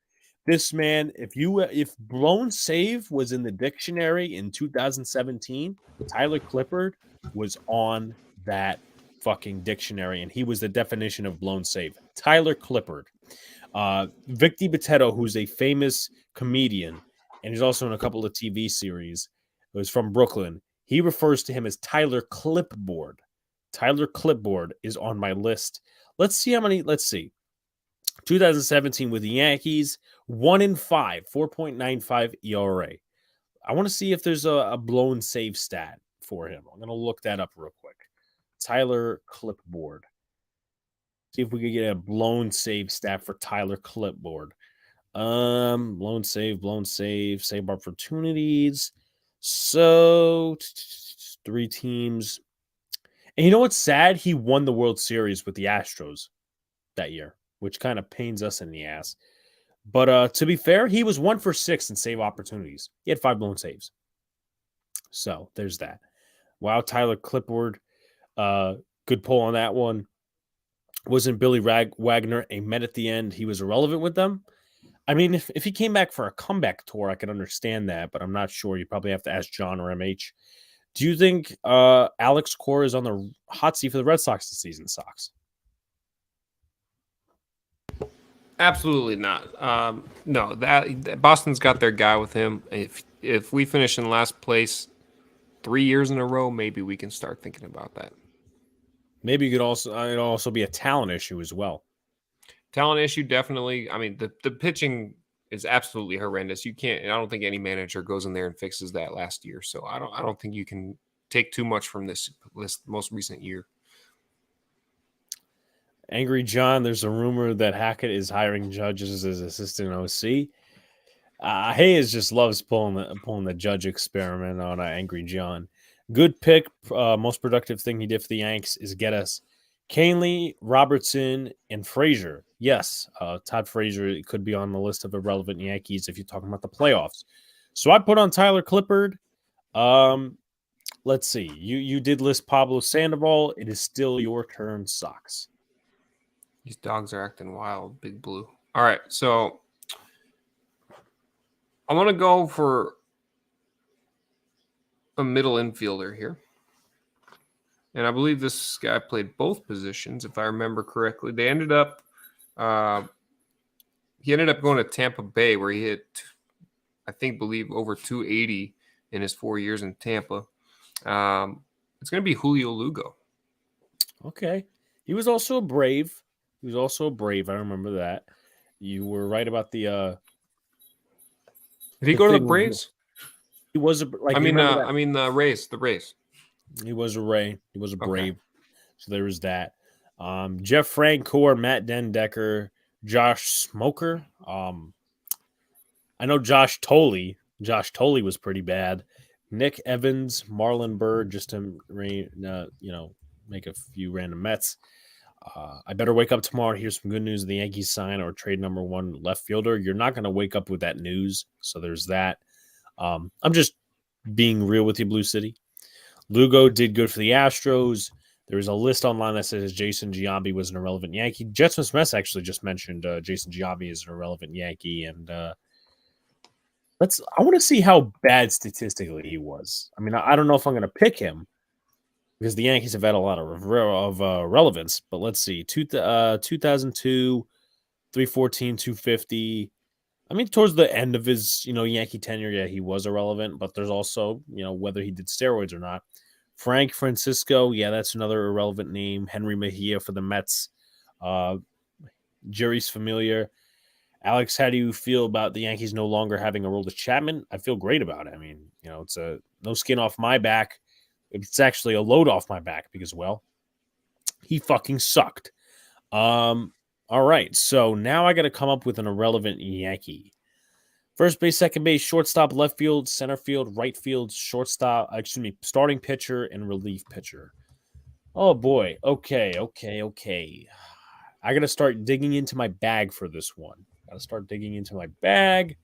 This man, if blown save was in the dictionary in 2017, Tyler Clippard was on that fucking dictionary, and he was the definition of blown save. Tyler Clippard. Vic DiBitetto, who's a famous comedian, and he's also in a couple of TV series, was from Brooklyn. He refers to him as Tyler Clipboard. Tyler Clipboard is on my list. Let's see how many. Let's see. 2017 with the Yankees, 1-5, 4.95 ERA. I want to see if there's a blown save stat for him. I'm going to look that up real quick. Tyler Clipboard. See if we could get a blown save stat for Tyler Clipboard. Blown save, save opportunities. So 3 teams. And you know what's sad? He won the World Series with the Astros that year, which kind of pains us in the ass. But to be fair, he was 1 for 6 in save opportunities. He had 5 blown saves. So there's that. Wow, Tyler Clipboard. Good pull on that one. Wasn't Billy Wagner a Met at the end? He was irrelevant with them. I mean, if he came back for a comeback tour, I could understand that, but I'm not sure. You probably have to ask John or MH. Do you think Alex Cora is on the hot seat for the Red Sox this season, Sox? Absolutely not. No, that Boston's got their guy with him. If we finish in last place 3 years in a row, maybe we can start thinking about that. Maybe it'd also be a talent issue as well. Talent issue, definitely. I mean, the pitching is absolutely horrendous. You can't. I don't think any manager goes in there and fixes that last year. So I don't think you can take too much from this most recent year. Angry John, there's a rumor that Hackett is hiring judges as assistant OC. Hayes just loves pulling the judge experiment on Angry John. Good pick. Most productive thing he did for the Yanks is get us Canely, Robertson, and Frazier. Yes, Todd Frazier could be on the list of irrelevant Yankees if you're talking about the playoffs. So I put on Tyler Clippard. Let's see. You did list Pablo Sandoval. It is still your turn, Sox. These dogs are acting wild, Big Blue. All right, so I want to go for a middle infielder here. And I believe this guy played both positions, if I remember correctly. He ended up going to Tampa Bay, where he hit, believe over 280 in his 4 years in Tampa. It's going to be Julio Lugo. Okay. He was also a Brave. I remember that. You were right about the. Did he go to the Braves? He was a. The Rays. The Rays. He was a Ray. He was a Brave. Okay. So there was that. Jeff Francoeur, Matt Dendecker, Josh Smoker. I know Josh Tolley. Josh Tolley was pretty bad. Nick Evans, Marlon Byrd, just to make a few random Mets. I better wake up tomorrow. Here's some good news. The Yankees sign or trade number 1 left fielder. You're not going to wake up with that news. So there's that. I'm just being real with you, Blue City. Lugo did good for the Astros. There was a list online that says Jason Giambi was an irrelevant Yankee. Jetsman Smith actually just mentioned Jason Giambi is an irrelevant Yankee, and I want to see how bad statistically he was. I mean, I don't know if I'm going to pick him because the Yankees have had a lot of relevance, but let's see. 2002, 314, 250. I mean, towards the end of his, Yankee tenure, yeah, he was irrelevant, but there's also, whether he did steroids or not. Frank Francisco, yeah, that's another irrelevant name. Henry Mejia for the Mets. Jerry's familiar. Alex, how do you feel about the Yankees no longer having a Aroldis Chapman? I feel great about it. I mean, it's a no skin off my back. It's actually a load off my back because, well, he fucking sucked. All right, so now I got to come up with an irrelevant Yankee. First base, second base, shortstop, left field, center field, right field, shortstop, starting pitcher and relief pitcher. Oh boy. Okay. I got to start digging into my bag for this one. Got to start digging into my bag.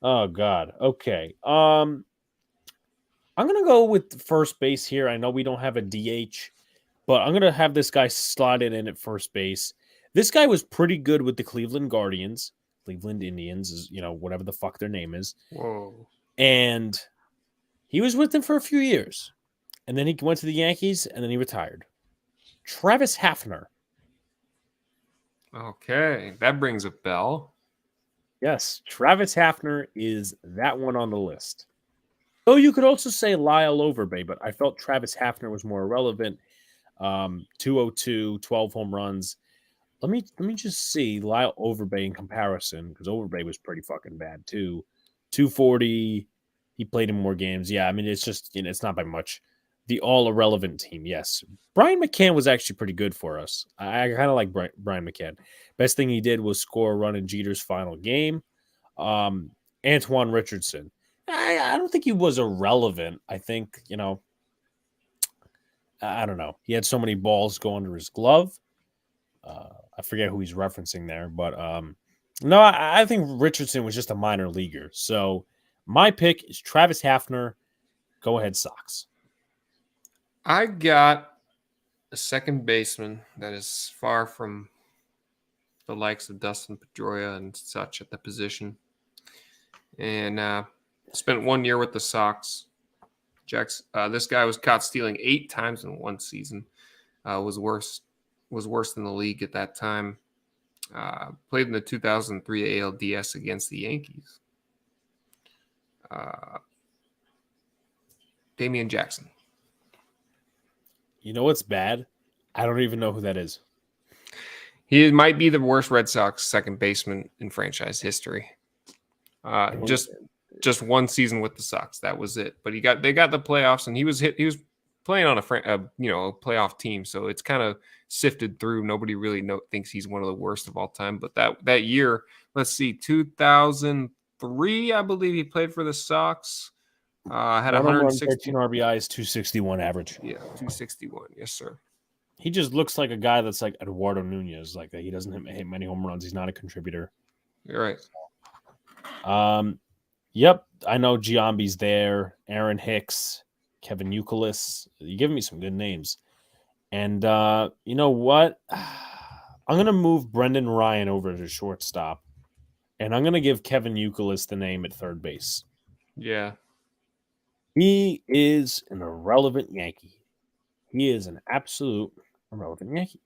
Oh god. Okay. I'm going to go with first base here. I know we don't have a DH, but I'm going to have this guy slotted in at first base. This guy was pretty good with the Cleveland Guardians. Cleveland Indians is, whatever the fuck their name is. Whoa. And he was with them for a few years. And then he went to the Yankees, and then he retired. Travis Hafner. Okay, that rings a bell. Yes, Travis Hafner is that one on the list. Though you could also say Lyle Overbay, but I felt Travis Hafner was more relevant. 202, 12 home runs. Let me just see Lyle Overbay in comparison, because Overbay was pretty fucking bad too. 240. He played in more games. Yeah, I mean, it's just, it's not by much. The all irrelevant team, yes. Brian McCann was actually pretty good for us. I kind of like Brian McCann. Best thing he did was score a run in Jeter's final game. Antoine Richardson. I don't think he was irrelevant. I think, I don't know. He had so many balls go under his glove. I forget who he's referencing there, but no, I think Richardson was just a minor leaguer. So my pick is Travis Hafner. Go ahead, Sox. I got a second baseman that is far from the likes of Dustin Pedroia and such at the position. And spent 1 year with the Sox. This guy was caught stealing 8 times in one season. Was worse than the league at that time. Played in the 2003 ALDS against the Yankees. Damian Jackson. You know what's bad? I don't even know who that is. He might be the worst Red Sox second baseman in franchise history. Just one season with the Sox, that was it. But they got the playoffs, and he was playing on a playoff team, so it's kind of sifted through. Nobody really thinks he's one of the worst of all time. But that year, let's see, 2003, I believe he played for the Sox. Had 113 RBIs, 261 average. Yeah, 261. Yes, sir. He just looks like a guy that's like Eduardo Nunez, like that. He doesn't hit many home runs. He's not a contributor. You're right. Yep, I know Giambi's there. Aaron Hicks, Kevin Youkilis. You're giving me some good names. And you know what? I'm going to move Brendan Ryan over to shortstop. And I'm going to give Kevin Youkilis the name at third base. Yeah. He is an irrelevant Yankee. He is an absolute irrelevant Yankee.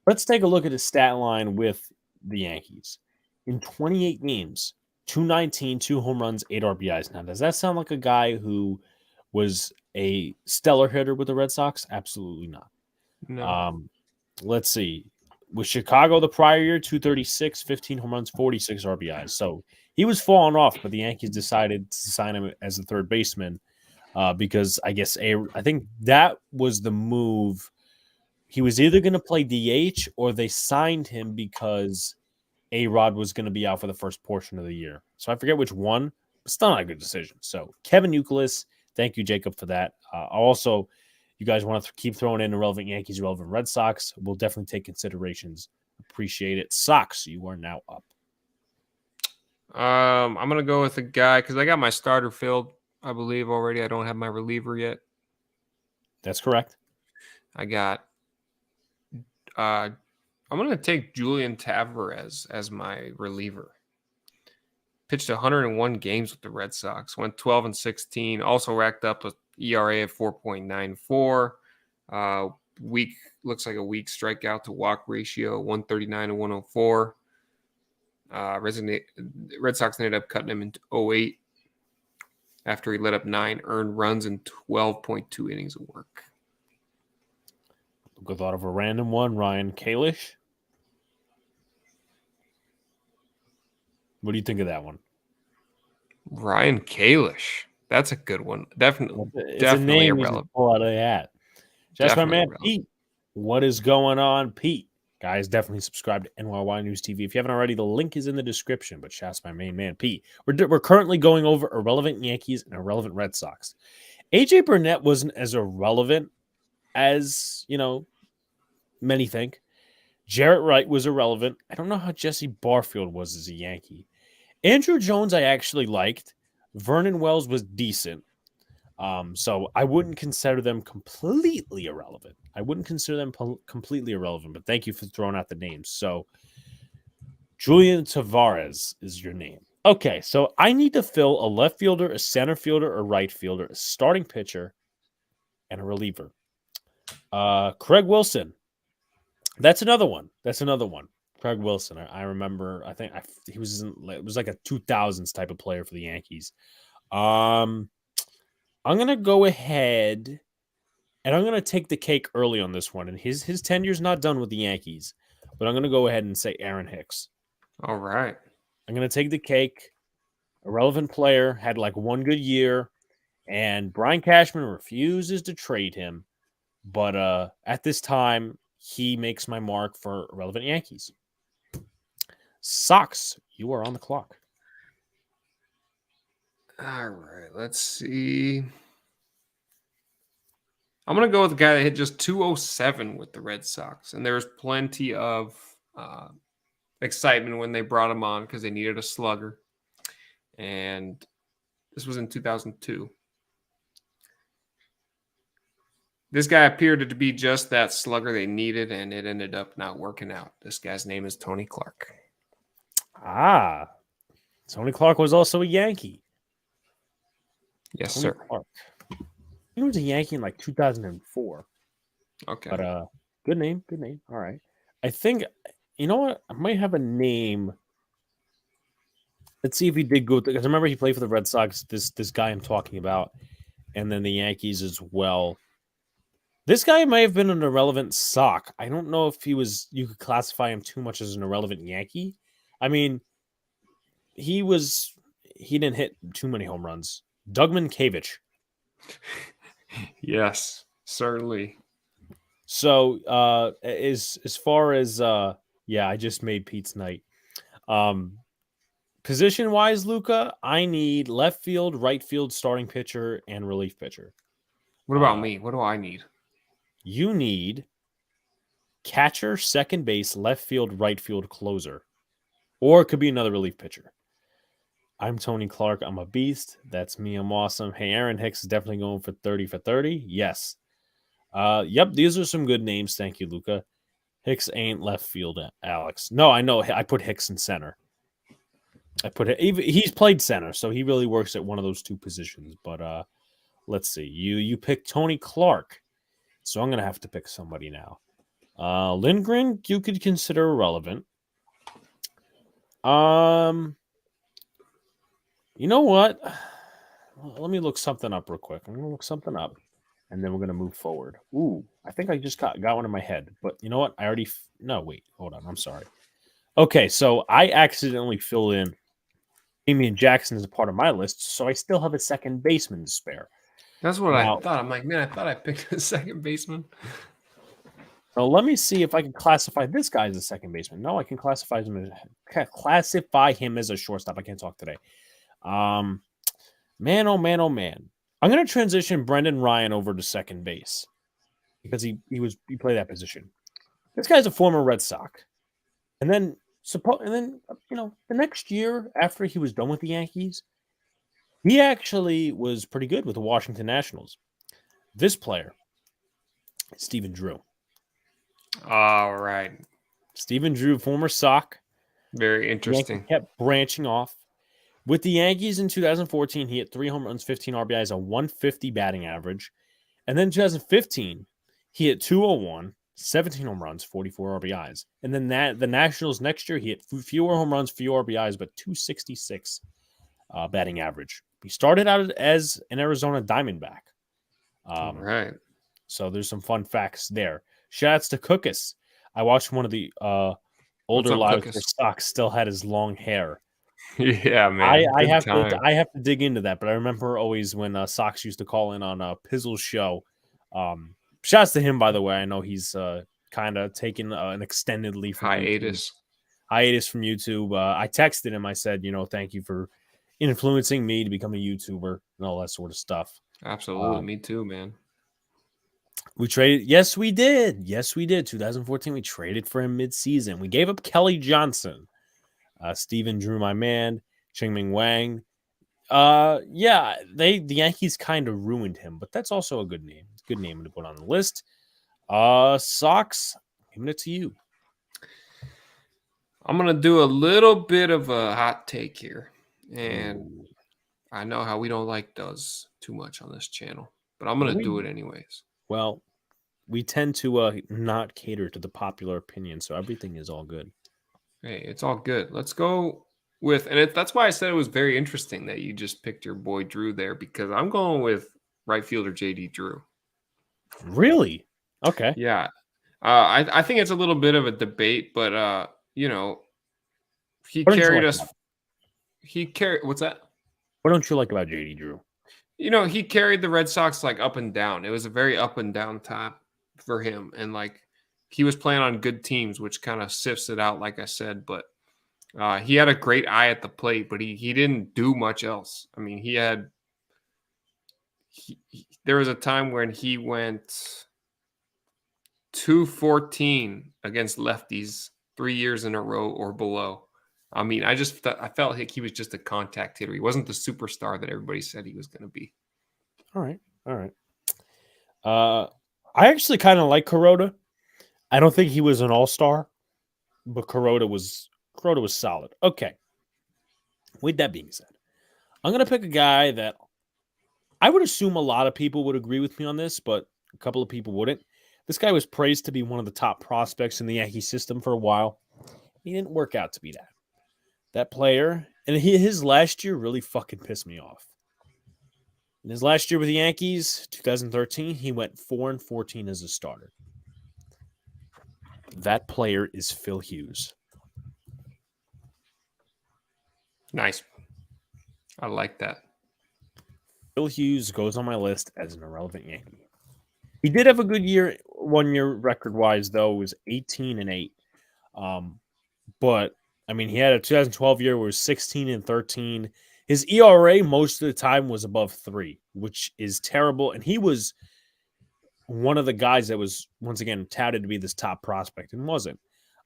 Let's take a look at his stat line with the Yankees. In 28 games, 219, 2 home runs, 8 RBIs. Now, does that sound like a guy who was a stellar hitter with the Red Sox? Absolutely not. No. Let's see. With Chicago the prior year, 236, 15 home runs, 46 RBIs. So he was falling off, but the Yankees decided to sign him as a third baseman because I think that was the move. He was either going to play DH or they signed him because A-Rod was going to be out for the first portion of the year. So I forget which one, but still not a good decision. So Kevin Youkilis, thank you, Jacob, for that. Also, you guys want to keep throwing in irrelevant Yankees, irrelevant Red Sox, we'll definitely take considerations. Appreciate it. Sox, you are now up. I'm going to go with a guy because I got my starter filled, I believe, already. I don't have my reliever yet. That's correct. I got I'm going to take Julian Tavares as my reliever. Pitched 101 games with the Red Sox, went 12-16, also racked up an ERA of 4.94. Weak, looks like a weak strikeout to walk ratio, 139 to 104. Red Sox ended up cutting him in 08 after he let up 9 earned runs in 12.2 innings of work. Good thought of a random one, Ryan Kalish. What do you think of that one? Ryan Kalish. That's a good one. Definitely A name irrelevant. Pull out of the hat. That's my man, Pete. What is going on, Pete? Guys, definitely subscribe to NYY News TV. If you haven't already, the link is in the description. But shouts my main man, Pete. We're currently going over irrelevant Yankees and irrelevant Red Sox. AJ Burnett wasn't as irrelevant as, many think. Jarrett Wright was irrelevant. I don't know how Jesse Barfield was as a Yankee. Andrew Jones I actually liked. Vernon Wells was decent. So I wouldn't consider them completely irrelevant. But thank you for throwing out the names. So Julian Tavares is your name. Okay, so I need to fill a left fielder, a center fielder, a right fielder, a starting pitcher, and a reliever. Craig Wilson. That's another one. Craig Wilson. I remember. I think he was it was like a 2000s type of player for the Yankees. I'm gonna go ahead and I'm gonna take the cake early on this one. And his tenure's not done with the Yankees, but I'm gonna go ahead and say Aaron Hicks. All right. I'm gonna take the cake. Irrelevant player, had like one good year, and Brian Cashman refuses to trade him. But at this time, he makes my mark for irrelevant Yankees. Sox, you are on the clock. All right, let's see. I'm going to go with the guy that hit just 207 with the Red Sox. And there was plenty of excitement when they brought him on because they needed a slugger. And this was in 2002. This guy appeared to be just that slugger they needed, and it ended up not working out. This guy's name is Tony Clark. Tony Clark was also a Yankee. Yes, Tony sir. Clark. He was a Yankee in like 2004. Okay. But good name. All right. I think, you know what? I might have a name. Let's see if he did good. Because I remember he played for the Red Sox, this guy I'm talking about, and then the Yankees as well. This guy may have been an irrelevant Sox. I don't know if you could classify him too much as an irrelevant Yankee. I mean, he didn't hit too many home runs. Doug Mientkiewicz. Yes, certainly. So as far as I just made Pete's night. Position wise, Luca, I need left field, right field, starting pitcher, and relief pitcher. What about me? What do I need? You need catcher, second base, left field, right field, closer. Or it could be another relief pitcher. I'm Tony Clark. I'm a beast. That's me. I'm awesome. Hey, Aaron Hicks is definitely going for 30 for 30. Yes. Yep, these are some good names. Thank you, Luca. Hicks ain't left field, Alex. No, I know. I put Hicks in center. He's played center, so he really works at one of those two positions. But let's see. You pick Tony Clark, so I'm gonna have to pick somebody now. Lindgren, you could consider irrelevant. You know what? Let me look something up real quick. I'm gonna look something up, and then we're gonna move forward. Ooh, I think I just got one in my head. But you know what? No, wait, hold on. I'm sorry. Okay, so I accidentally filled in Damian Jackson as a part of my list, so I still have a second baseman to spare. That's what I thought. I'm like, man, I thought I picked a second baseman. So let me see if I can classify this guy as a second baseman. No, I can classify him as a shortstop. I can't talk today. Man, oh man, oh man. I'm gonna transition Brendan Ryan over to second base because he played that position. This guy's a former Red Sox, and then the next year after he was done with the Yankees, he actually was pretty good with the Washington Nationals. This player, Stephen Drew. All right. Stephen Drew, former Sox. Very Yankees interesting. kept branching off. With the Yankees in 2014, he hit 3 home runs, 15 RBIs, a 150 batting average. And then in 2015, he hit 201, 17 home runs, 44 RBIs. And then the Nationals next year, he hit fewer home runs, fewer RBIs, but 266 batting average. He started out as an Arizona Diamondback. All right. So there's some fun facts there. Shouts to Cookus. I watched one of the older lives where Sox still had his long hair. Yeah, man. I have to dig into that, but I remember always when Sox used to call in on Pizzle's show. Shouts to him, by the way. I know he's kind of taken an extended leave from hiatus from YouTube. I texted him. I said, thank you for influencing me to become a YouTuber and all that sort of stuff. Absolutely, me too, man. We traded. Yes, we did. 2014, we traded for him mid-season. We gave up Kelly Johnson. Stephen Drew, my man, Ching-Ming Wang. The Yankees kind of ruined him, but that's also a good name. It's a good name to put on the list. Sox, giving it to you. I'm gonna do a little bit of a hot take here, and I know how we don't like those too much on this channel, but I'm gonna do it anyways. Well, we tend to not cater to the popular opinion, so everything is all good. Hey, it's all good. Let's go with, that's why I said it was very interesting that you just picked your boy Drew there, because I'm going with right fielder JD Drew. Really? Okay. Yeah. I think it's a little bit of a debate, but he carried us. What's that? What don't you like about JD Drew? He carried the Red Sox like up and down. It was a very up and down time for him, and like he was playing on good teams, which kind of sifts it out, like I said. But he had a great eye at the plate, but he didn't do much else. I mean, there was a time when he went 214 against lefties 3 years in a row or below. I mean, I felt like he was just a contact hitter. He wasn't the superstar that everybody said he was going to be. All right. I actually kind of like Kuroda. I don't think he was an all-star, but Kuroda was solid. Okay. With that being said, I'm going to pick a guy that I would assume a lot of people would agree with me on this, but a couple of people wouldn't. This guy was praised to be one of the top prospects in the Yankee system for a while. He didn't work out to be that. That player, and his last year really fucking pissed me off. In his last year with the Yankees, 2013, he went 4-14 as a starter. That player is Phil Hughes. Nice. I like that. Phil Hughes goes on my list as an irrelevant Yankee. He did have a good year, 1 year record-wise, though. It was 18-8. But I mean, he had a 2012 year where it was 16-13. His ERA most of the time was above 3, which is terrible. And he was one of the guys that was, once again, touted to be this top prospect and wasn't.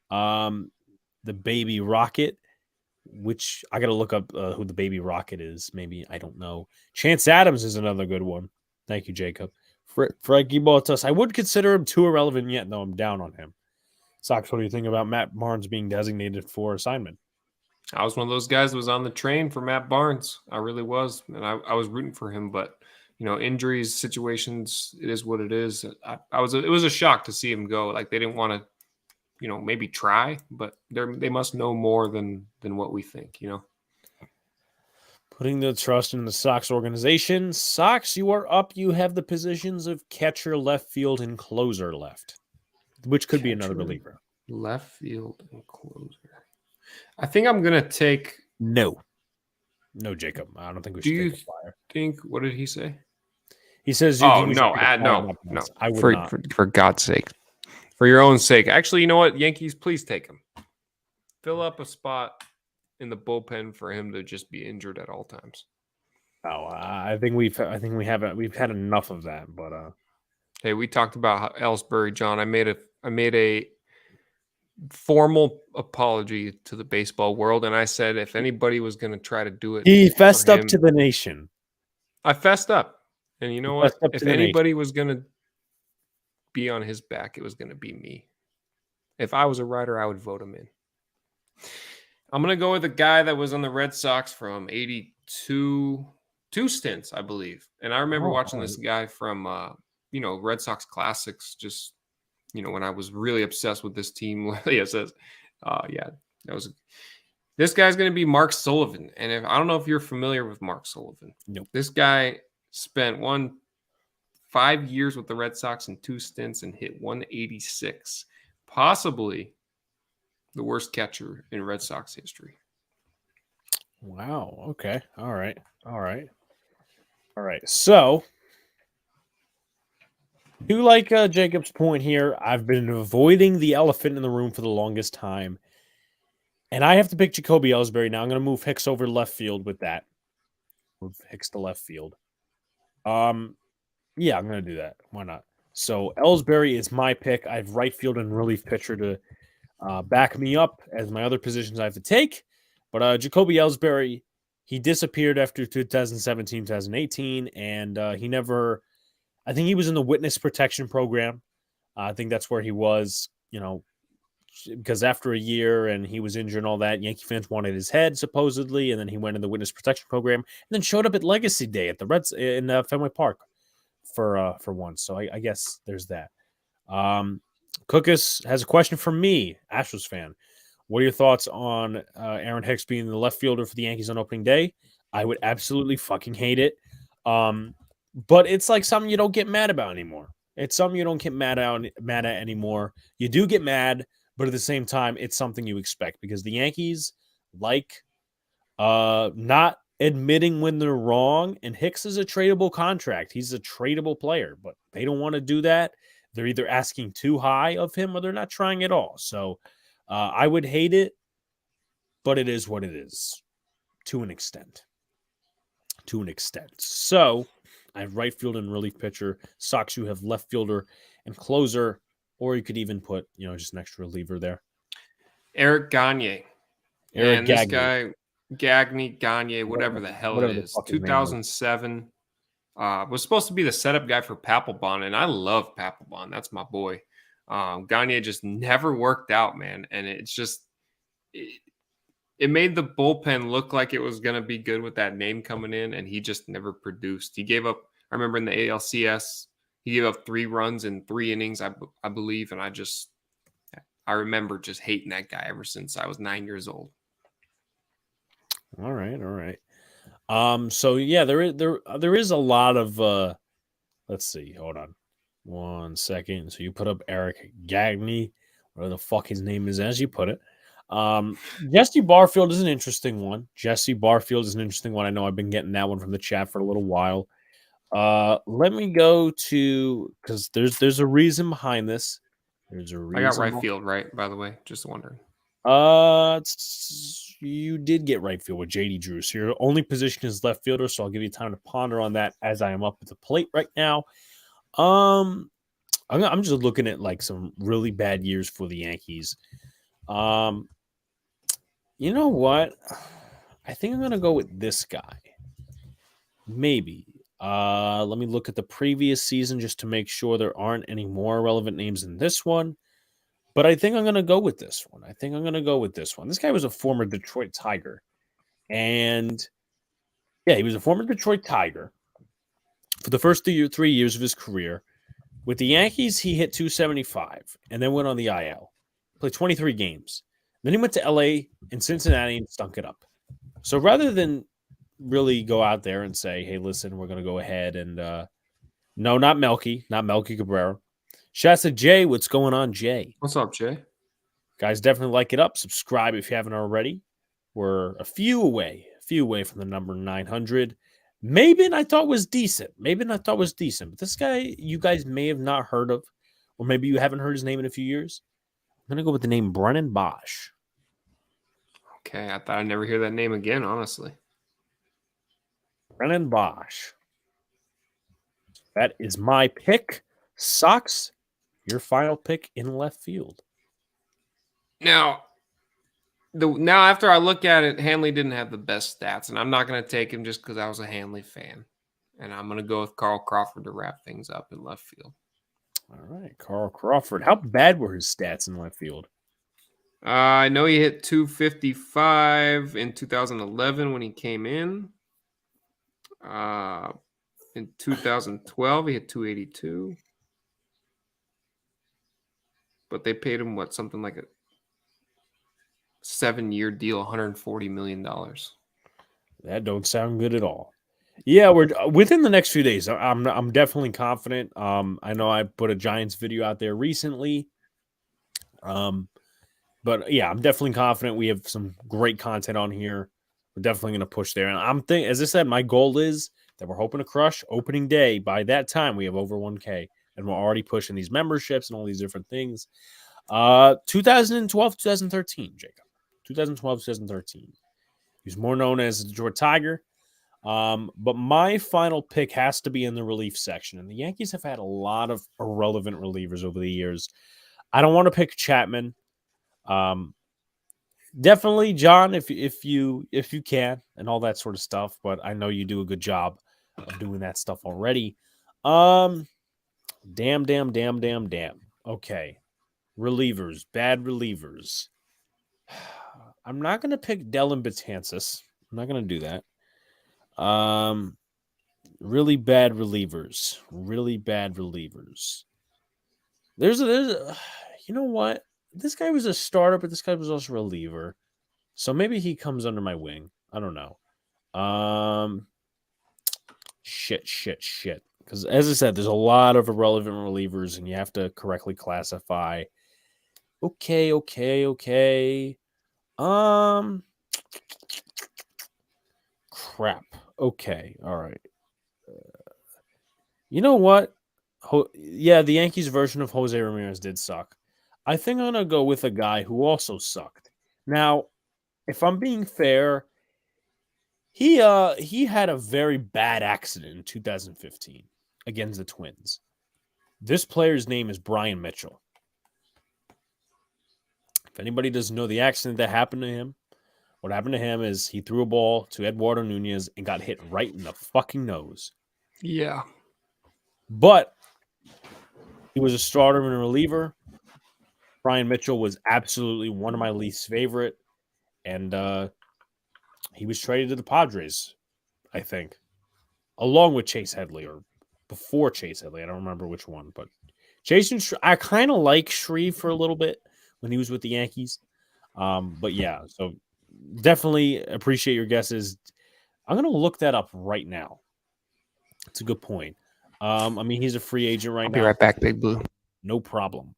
The Baby Rocket, which I got to look up who the Baby Rocket is. Maybe, I don't know. Chance Adams is another good one. Thank you, Jacob. Frankie Bottas, I would consider him too irrelevant yet, though I'm down on him. Sox, what do you think about Matt Barnes being designated for assignment? I was one of those guys that was on the train for Matt Barnes. I really was. And I was rooting for him. But, injuries, situations, it is what it is. It was a shock to see him go. Like, they didn't want to, maybe try. But they must know more than what we think, Putting the trust in the Sox organization. Sox, you are up. You have the positions of catcher, left field, and closer left. Which could be another reliever. Left field and closer. I think I'm going to take... No, Jacob. I don't think we should take a flyer. What did he say? He says... no. I would not. For God's sake. For your own sake. Actually, you know what? Yankees, please take him. Fill up a spot in the bullpen for him to just be injured at all times. Oh, I think we've had enough of that, but... Hey, we talked about Ellsbury, John. I made a formal apology to the baseball world, and I said if anybody was going to try to do it, he fessed up to the nation. I fessed up, and you know what? If anybody was going to be on his back, it was going to be me. If I was a writer, I would vote him in. I'm going to go with a guy that was on the Red Sox from 82, 2 stints, I believe. And I remember watching this guy from, Red Sox Classics, just, when I was really obsessed with this team. It says, this guy's going to be Mark Sullivan. And I don't know if you're familiar with Mark Sullivan. Nope. This guy spent 5 years with the Red Sox in 2 stints and hit 186. Possibly the worst catcher in Red Sox history. Wow. Okay. All right. So, to like Jacob's point here, I've been avoiding the elephant in the room for the longest time. And I have to pick Jacoby Ellsbury now. I'm going to move Hicks over left field with that. Move Hicks to left field. Yeah, I'm going to do that. Why not? So, Ellsbury is my pick. I have right field and relief pitcher to back me up as my other positions I have to take. But Jacoby Ellsbury, he disappeared after 2017, 2018, and he never – I think he was in the witness protection program. I think that's where he was, because after a year and he was injured and all that, Yankee fans wanted his head, supposedly, and then he went in the witness protection program and then showed up at Legacy Day at the Reds in Fenway Park for once. So I guess there's that. Cookus has a question for me, Astros fan. What are your thoughts on Aaron Hicks being the left fielder for the Yankees on opening day? I would absolutely fucking hate it. But it's like something you don't get mad about anymore. It's something you don't get mad at anymore. You do get mad, but at the same time, it's something you expect because the Yankees like not admitting when they're wrong, and Hicks is a tradable contract. He's a tradable player, but they don't want to do that. They're either asking too high of him or they're not trying at all. So I would hate it, but it is what it is to an extent. So I have right field and relief pitcher. Sox, you have left fielder and closer, or you could even put, just an extra reliever there. Eric Gagne. Eric Gagne. This guy, Gagne, whatever the hell it is. 2007. Was supposed to be the setup guy for Papelbon, and I love Papelbon. That's my boy. Gagne just never worked out, man. And it's just it made the bullpen look like it was going to be good with that name coming in, and he just never produced. He gave up, I remember in the ALCS, he gave up 3 runs in 3 innings, I believe, and I remember just hating that guy ever since I was 9 years old. All right. So yeah, there is a lot of let's see, hold on 1 second. So you put up Eric Gagne, whatever the fuck his name is, as you put it. Jesse Barfield is an interesting one. I know I've been getting that one from the chat for a little while. Let me go to, because there's a reason behind this. There's a reason. I got right field right, by the way, just wondering. You did get right field with JD Drew. So your only position is left fielder. So I'll give you time to ponder on that as I am up at the plate right now. I'm just looking at like some really bad years for the Yankees. You know what? I think I'm gonna go with this guy. Maybe. Let me look at the previous season just to make sure there aren't any more relevant names in this one. But I think I'm going to go with this one. This guy was a former Detroit Tiger. And, yeah, he was a former Detroit Tiger for the first 3 years of his career. With the Yankees, he hit 275 and then went on the IL. Played 23 games. Then he went to L.A. and Cincinnati and stunk it up. So rather than really go out there and say, hey, listen, we're going to go ahead and no, not Melky Cabrera. Shouts to Jay. What's going on, Jay? What's up, Jay? Guys, definitely like it up. Subscribe if you haven't already. We're a few away from the number 900. Maben I thought was decent. But this guy you guys may have not heard of, or maybe you haven't heard his name in a few years. I'm going to go with the name Brennan Bosch. Okay, I thought I'd never hear that name again, honestly. Brennan Bosch. That is my pick. Sox, your final pick in left field. Now after I look at it, Hanley didn't have the best stats, and I'm not going to take him just because I was a Hanley fan. And I'm going to go with Carl Crawford to wrap things up in left field. All right, Carl Crawford. How bad were his stats in left field? I know he hit 255 in 2011 when he came in. In 2012, he hit 282. But they paid him something like a 7-year deal, $140 million. That don't sound good at all. Yeah, we're within the next few days. I'm definitely confident. I know I put a Giants video out there recently. But yeah, I'm definitely confident we have some great content on here. We're definitely going to push there. And I'm thinking, as I said, my goal is that we're hoping to crush opening day. By that time, we have over 1K, and we're already pushing these memberships and all these different things. 2012, 2013, Jacob. 2012, 2013. He's more known as the Detroit Tiger. But my final pick has to be in the relief section. And the Yankees have had a lot of irrelevant relievers over the years. I don't want to pick Chapman. Definitely, John, if you can and all that sort of stuff, but I know you do a good job of doing that stuff already. Damn. Okay. Relievers, bad relievers. I'm not gonna pick Dellin Betances. I'm not gonna do that. Really bad relievers. Really bad relievers. There's a you know what? This guy was a starter, but this guy was also a reliever. So maybe he comes under my wing. I don't know. Shit. Because as I said, there's a lot of irrelevant relievers, and you have to correctly classify. Okay. Crap. Okay. All right. You know what? Yeah, the Yankees version of Jose Ramirez did suck. I think I'm gonna go with a guy who also sucked. Now, if I'm being fair, he had a very bad accident in 2015 against the Twins. This player's name is Brian Mitchell. If anybody doesn't know the accident that happened to him, what happened to him is he threw a ball to Eduardo Nunez and got hit right in the fucking nose. Yeah. But he was a starter and a reliever. Brian Mitchell was absolutely one of my least favorite. And he was traded to the Padres, I think, along with Chase Headley or before Chase Headley. I don't remember which one, but Chase and I kind of like Shreve for a little bit when he was with the Yankees. But yeah, so definitely appreciate your guesses. I'm going to look that up right now. It's a good point. I mean, he's a free agent right now. Be right back, Big Blue. No problem.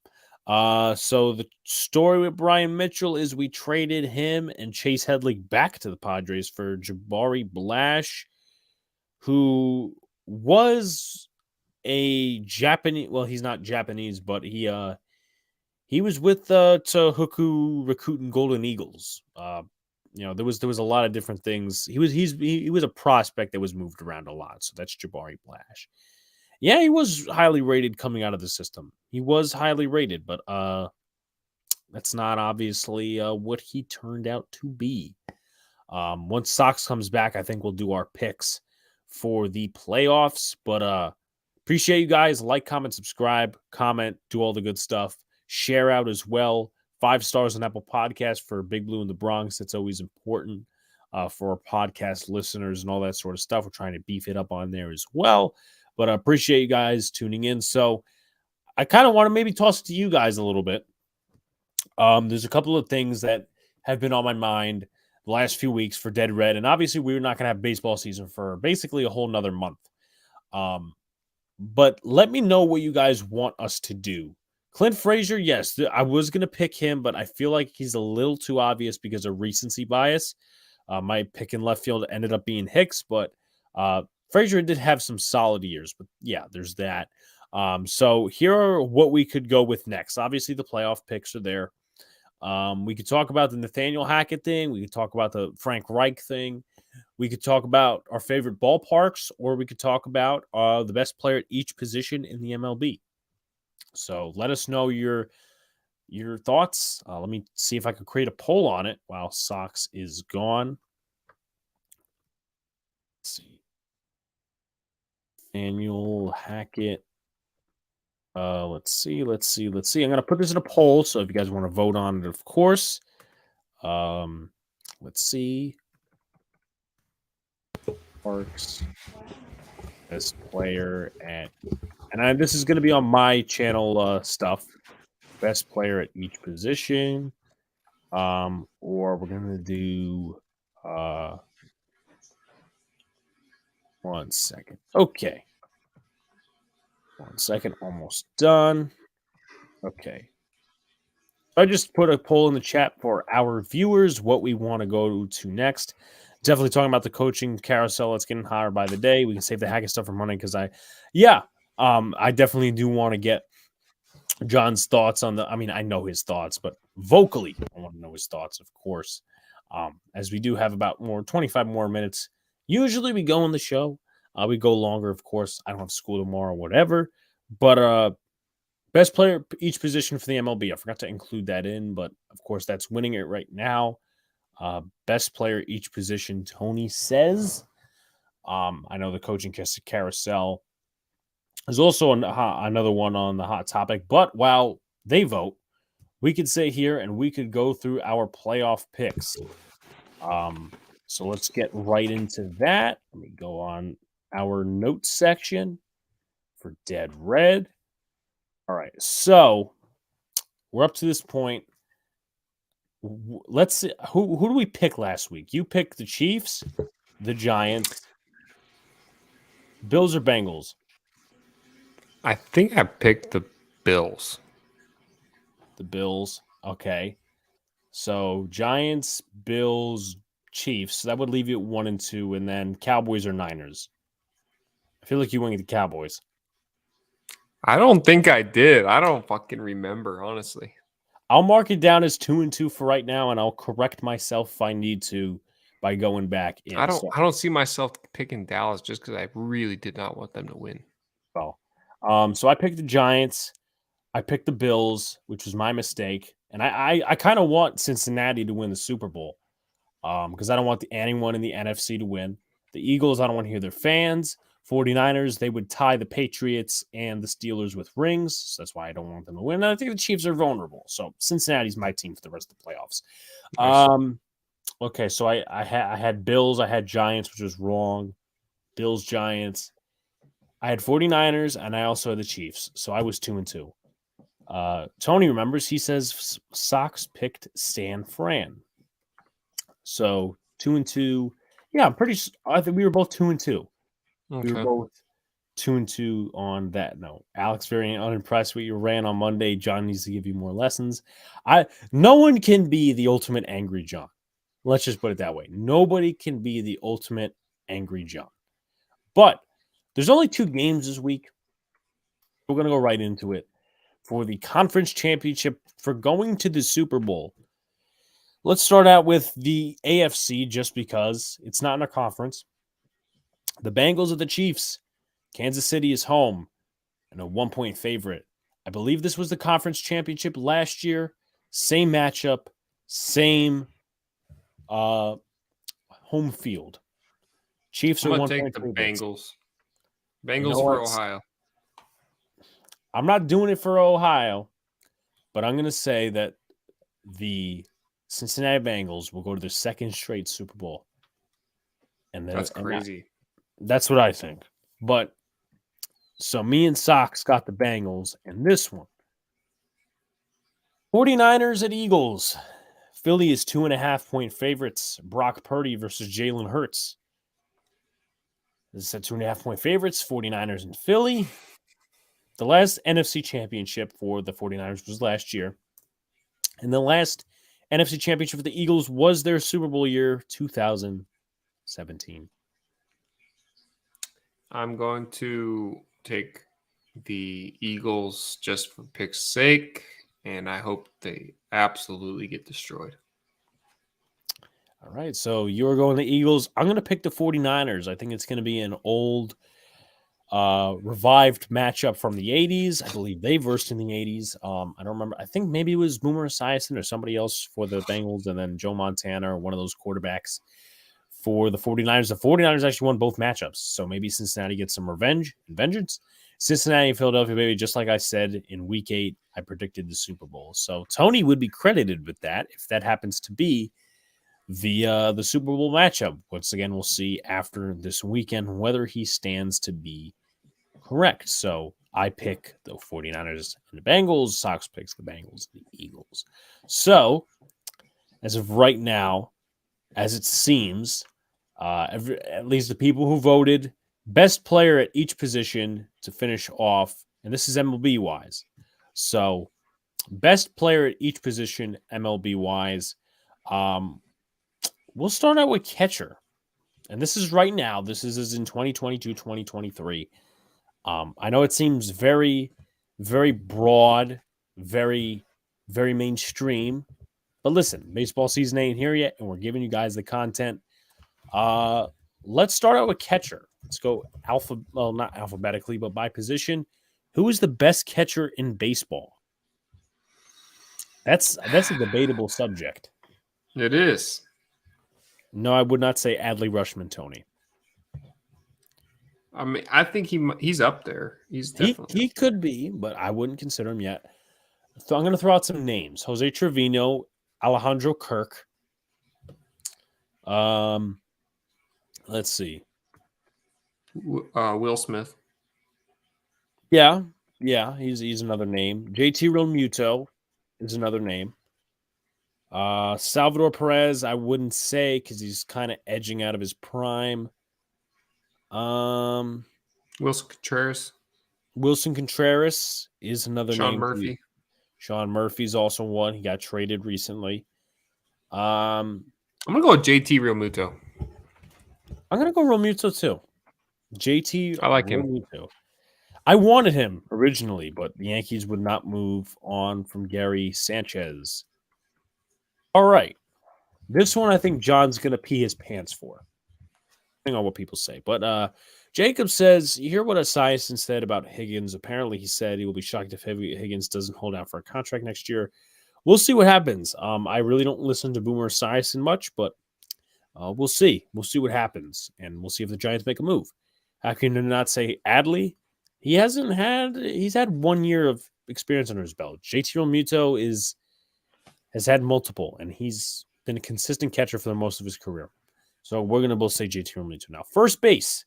So the story with Brian Mitchell is we traded him and Chase Headley back to the Padres for Jabari Blash, who was a Japanese. Well, he's not Japanese, but he was with Tohoku Rakuten Golden Eagles. There was a lot of different things. He was a prospect that was moved around a lot. So that's Jabari Blash. Yeah, he was highly rated coming out of the system. He was highly rated, but that's not obviously what he turned out to be. Once Sox comes back, I think we'll do our picks for the playoffs. But appreciate you guys. Like, comment, subscribe, comment, do all the good stuff. Share out as well. 5 stars on Apple Podcasts for Big Blue in the Bronx. That's always important for our podcast listeners and all that sort of stuff. We're trying to beef it up on there as well. But I appreciate you guys tuning in. So I kind of want to maybe toss it to you guys a little bit. There's a couple of things that have been on my mind the last few weeks for Dead Red. And obviously, we're not going to have baseball season for basically a whole nother month. But let me know what you guys want us to do. Clint Frazier, yes, I was going to pick him, but I feel like he's a little too obvious because of recency bias. My pick in left field ended up being Hicks, but Frazier did have some solid years. But yeah, there's that. So here are what we could go with next. Obviously, the playoff picks are there. We could talk about the Nathaniel Hackett thing. We could talk about the Frank Reich thing. We could talk about our favorite ballparks, or we could talk about the best player at each position in the MLB. So let us know your thoughts. Let me see if I could create a poll on it while Sox is gone. Let's see. Nathaniel Hackett. Let's see. I'm gonna put this in a poll, so if you guys want to vote on it, of course. Let's see. Parks best player at, and this is gonna be on my channel stuff. Best player at each position. Or we're gonna do 1 second. Okay. 1 second, almost done. Okay. I just put a poll in the chat for our viewers what we want to go to next. Definitely talking about the coaching carousel that's getting higher by the day. We can save the Hackett stuff for Monday because I definitely do want to get John's thoughts on the. I mean, I know his thoughts, but vocally, I want to know his thoughts, of course. As we do have about 25 more minutes. Usually we go on the show. We go longer, of course. I don't have school tomorrow, whatever. But best player each position for the MLB. I forgot to include that in, but of course that's winning it right now. Best player each position, Tony says. I know the coaching carousel is also another one on the hot topic. But while they vote, we could sit here and we could go through our playoff picks. So let's get right into that. Let me go on our notes section for Dead Red. All right, so we're up to this point. Let's see. Who do we pick last week? You picked the Chiefs, the Giants, Bills or Bengals? I think I picked the Bills. The Bills. Okay. So Giants, Bills, Chiefs. That would leave you at 1 and 2, and then Cowboys or Niners. I feel like you went with the Cowboys. I don't think I did. I don't fucking remember, honestly. I'll mark it down as 2 and 2 for right now, and I'll correct myself if I need to by going back in. I don't see myself picking Dallas just because I really did not want them to win. Well, so I picked the Giants. I picked the Bills, which was my mistake, and I kind of want Cincinnati to win the Super Bowl because I don't want anyone in the NFC to win. The Eagles, I don't want to hear their fans. 49ers, they would tie the Patriots and the Steelers with rings. So that's why I don't want them to win. And I think the Chiefs are vulnerable. So Cincinnati's my team for the rest of the playoffs. Nice. Okay, so I had Bills. I had Giants, which was wrong. Bills, Giants. I had 49ers, and I also had the Chiefs. So I was 2 and 2. Tony remembers. He says Sox picked San Fran. So 2 and 2. Yeah, I think we were both 2 and 2. Okay. We were both 2 and 2 on that note. Alex, very unimpressed with your rant on Monday. John needs to give you more lessons. No one can be the ultimate angry John. Let's just put it that way. Nobody can be the ultimate angry John. But there's only 2 games this week. We're going to go right into it. For the conference championship, for going to the Super Bowl. Let's start out with the AFC just because it's not in a conference. The Bengals of the Chiefs. Kansas City is home and a 1-point favorite. I believe this was the conference championship last year. Same matchup, same home field. Chiefs are 1-point favorites. I'm going to take the Bengals. Bengals for Ohio. I'm not doing it for Ohio, but I'm going to say that the Cincinnati Bengals will go to their second straight Super Bowl. And that's crazy. That's what I think. But so me and Sox got the Bengals in this one. 49ers at Eagles. Philly is 2.5-point favorites. Brock Purdy versus Jalen Hurts. This is at 2.5-point favorites. 49ers and Philly. The last NFC championship for the 49ers was last year. And the last NFC championship for the Eagles was their Super Bowl year, 2017. I'm going to take the Eagles just for pick's sake, and I hope they absolutely get destroyed. All right, so you're going the Eagles. I'm going to pick the 49ers. I think it's going to be an old, revived matchup from the 80s. I believe they versed in the 80s. I don't remember. I think maybe it was Boomer Esiason or somebody else for the Bengals, and then Joe Montana or one of those quarterbacks for the 49ers. The 49ers actually won both matchups, so maybe Cincinnati gets some revenge and vengeance. Cincinnati and Philadelphia, baby, just like I said in week 8, I predicted the Super Bowl. So Tony would be credited with that if that happens to be the Super Bowl matchup. Once again, we'll see after this weekend whether he stands to be correct. So I pick the 49ers and the Bengals. Sox picks the Bengals and the Eagles. So as of right now, as it seems, at least the people who voted best player at each position to finish off, and this is MLB wise. So best player at each position, MLB wise. We'll start out with catcher. And this is right now. This is in 2022, 2023. I know it seems very, very broad, very, very mainstream. But listen, baseball season ain't here yet, and we're giving you guys the content. Let's start out with catcher. Let's go not alphabetically, but by position. Who is the best catcher in baseball? That's a debatable subject. It is. No, I would not say Adley Rutschman, Tony. I mean, I think he's up there. He's definitely he could be, but I wouldn't consider him yet. So I'm going to throw out some names: Jose Trevino, Alejandro Kirk. Let's see. Will Smith. Yeah, he's another name. JT Realmuto is another name. Salvador Perez, I wouldn't say because he's kind of edging out of his prime. Wilson Contreras. Wilson Contreras is another name. Sean Murphy. Sean Murphy's also one. He got traded recently. I'm gonna go with JT Realmuto. I'm gonna go Realmuto too. JT, I like Realmuto. him. I wanted him originally, but the Yankees would not move on from Gary Sanchez. All right. This one I think John's going to pee his pants for. Depending on what people say. But Jacob says, you hear what Esiason said about Higgins. Apparently he said he will be shocked if Higgins doesn't hold out for a contract next year. We'll see what happens. I really don't listen to Boomer Esiason much, but we'll see. We'll see what happens. And we'll see if the Giants make a move. How can you not say Adley? He's had 1 year of experience under his belt. JT Realmuto has had multiple, and he's been a consistent catcher for the most of his career. So we're going to both say JT Realmuto now. First base,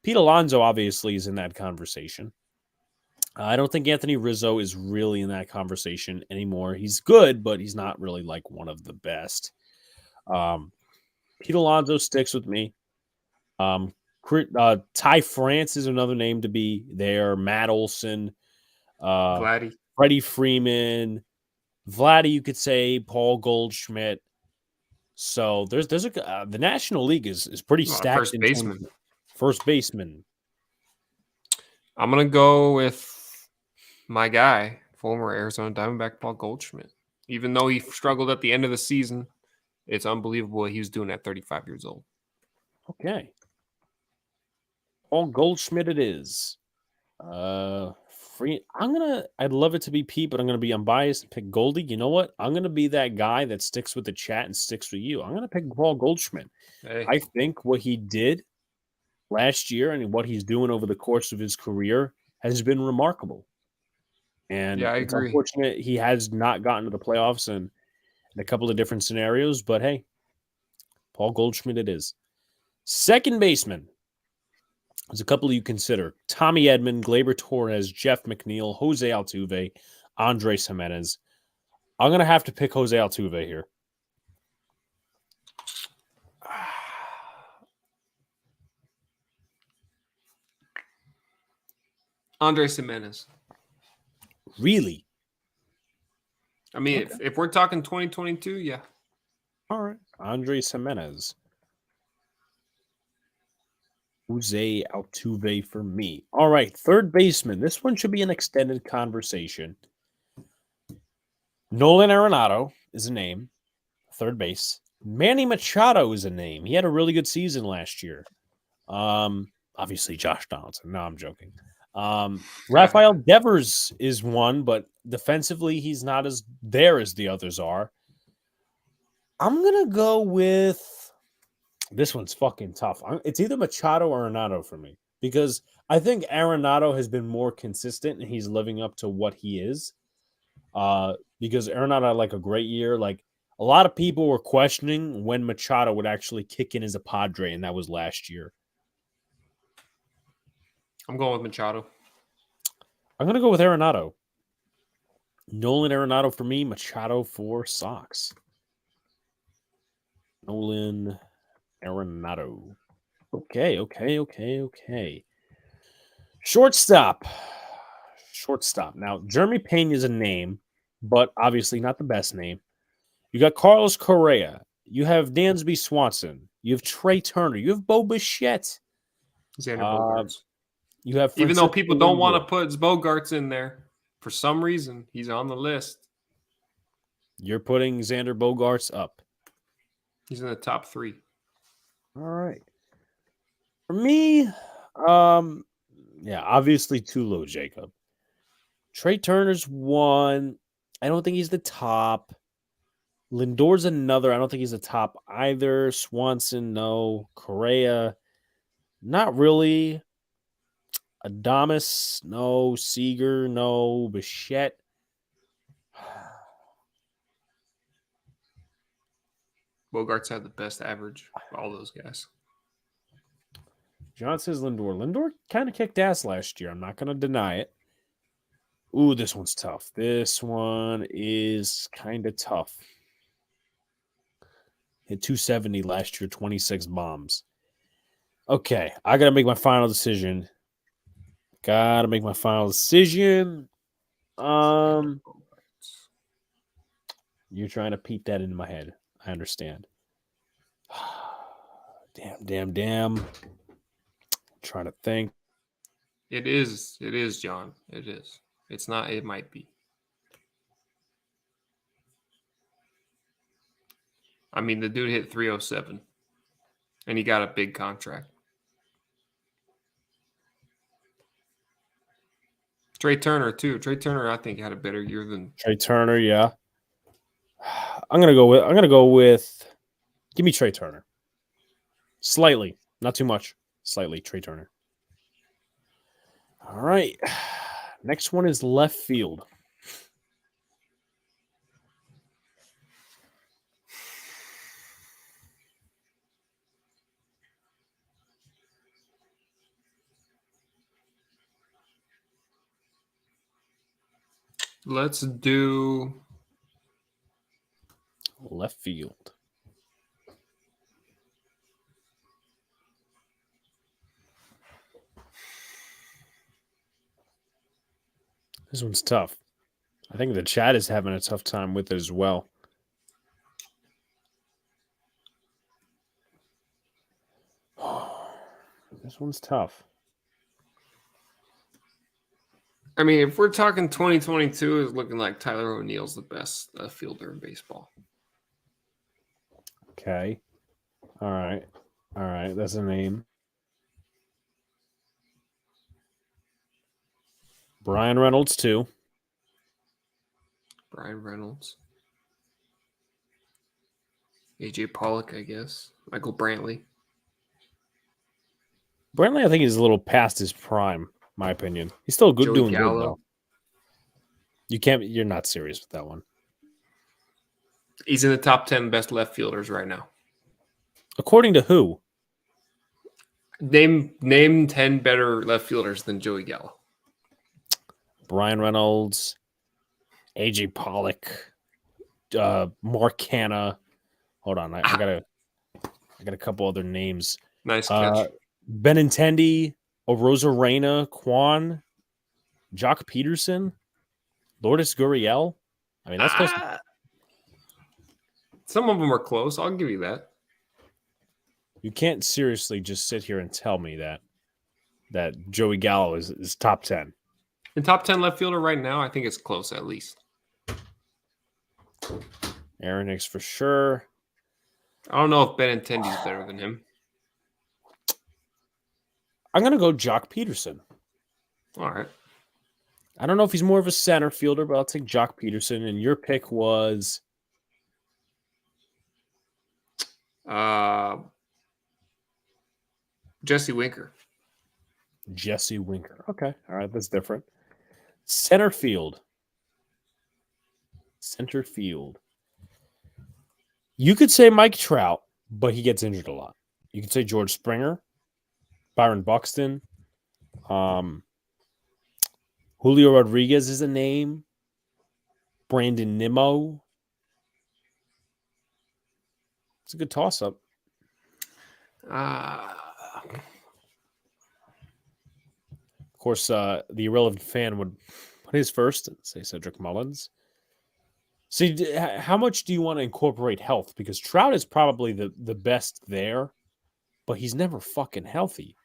Pete Alonso obviously is in that conversation. I don't think Anthony Rizzo is really in that conversation anymore. He's good, but he's not really like one of the best. Pete Alonso sticks with me. Ty France is another name to be there. Matt Olson, Vladdy. Freddie Freeman, Vladdy, you could say Paul Goldschmidt. So there's the National League is pretty stacked. First baseman. First baseman. I'm gonna go with my guy, former Arizona Diamondback Paul Goldschmidt. Even though he struggled at the end of the season, it's unbelievable what he was doing at 35 years old. Okay. Paul Goldschmidt it is. I'd love it to be Pete, but I'm going to be unbiased and pick Goldie. You know what? I'm going to be that guy that sticks with the chat and sticks with you. I'm going to pick Paul Goldschmidt. Hey. I think what he did last year and what he's doing over the course of his career has been remarkable. And yeah, I agree. Unfortunate he has not gotten to the playoffs in a couple of different scenarios, but hey, Paul Goldschmidt it is. Second baseman. There's a couple you consider. Tommy Edman, Gleyber Torres, Jeff McNeil, Jose Altuve, Andres Jimenez. I'm going to have to pick Jose Altuve here. Andres Jimenez. Really? I mean, okay. if we're talking 2022, yeah. All right. Andres Jimenez. Jose Altuve for me. All right, third baseman. This one should be an extended conversation. Nolan Arenado is a name. Third base. Manny Machado is a name. He had a really good season last year. Obviously, Josh Donaldson. No, I'm joking. Rafael Devers is one, but defensively, he's not as there as the others are. I'm going to go with... This one's fucking tough. It's either Machado or Arenado for me because I think Arenado has been more consistent and he's living up to what he is. Because Arenado had like a great year. Like a lot of people were questioning when Machado would actually kick in as a Padre, and that was last year. I'm going with Machado. I'm gonna go with Arenado. Nolan Arenado for me, Machado for Sox. Nolan Arenado. Okay. Shortstop. Now, Jeremy Pena is a name, but obviously not the best name. You got Carlos Correa. You have Dansby Swanson. You have Trey Turner. You have Bo Bichette. Xander Bogaerts. You have Even though Francisco people don't want Lindor. to put Bogaerts in there, for some reason, he's on the list. You're putting Xander Bogaerts up. He's in the top 3. All right. For me, obviously too low, Jacob. Trey Turner's 1. I don't think he's the top. Lindor's another. I don't think he's the top either. Swanson, no. Correa, not really. Adames, no. Seager, no. Bichette. Bogaerts had the best average of all those guys. John says Lindor. Lindor kind of kicked ass last year. I'm not going to deny it. Ooh, this one's tough. This one is kind of tough. Hit 270 last year, 26 bombs. Okay, I got to make my final decision. You're trying to peep that into my head. I understand. Damn. Trying to think. It is, John. It is. It's not, it might be. I mean, the dude hit 307 and he got a big contract. Trey Turner, too. Trey Turner, I think, had a better year than Trey Turner, yeah. I'm gonna go with give me Trey Turner. Slightly. Not too much. Slightly, Trey Turner. All right. Next one is left field. Let's do left field. This one's tough. I think the chat is having a tough time with it as well. This one's tough. I mean, if we're talking 2022, it's looking like Tyler O'Neill's the best fielder in baseball. Okay. All right. That's a name. Brian Reynolds, too. Brian Reynolds. AJ Pollock, I guess. Michael Brantley. Brantley, I think, is a little past his prime, my opinion. He's still good, doing good, though. You're not serious with that one. He's in the top 10 best left fielders right now. According to who? Name 10 better left fielders than Joey Gallo. Brian Reynolds, AJ Pollock, Mark Hanna. Hold on, I got a couple other names. Nice catch. Benintendi, Arozarena, Quan, Jock Peterson, Lourdes Gurriel. I mean, that's close. Some of them are close. I'll give you that. You can't seriously just sit here and tell me that Joey Gallo is top 10. In top 10 left fielder right now, I think it's close at least. Aaron Hicks for sure. I don't know if Benintendi's better than him. I'm going to go Jock Peterson. All right. I don't know if he's more of a center fielder, but I'll take Jock Peterson. And your pick was? Jesse Winker. Jesse Winker. Okay. All right. That's different. Center field. Center field. You could say Mike Trout, but he gets injured a lot. You could say George Springer, Byron Buxton, Julio Rodriguez is a name. Brandon Nimmo. It's a good toss-up. Of course, the irrelevant fan would put his first and say Cedric Mullins. See, how much do you want to incorporate health? Because Trout is probably the best there, but he's never fucking healthy.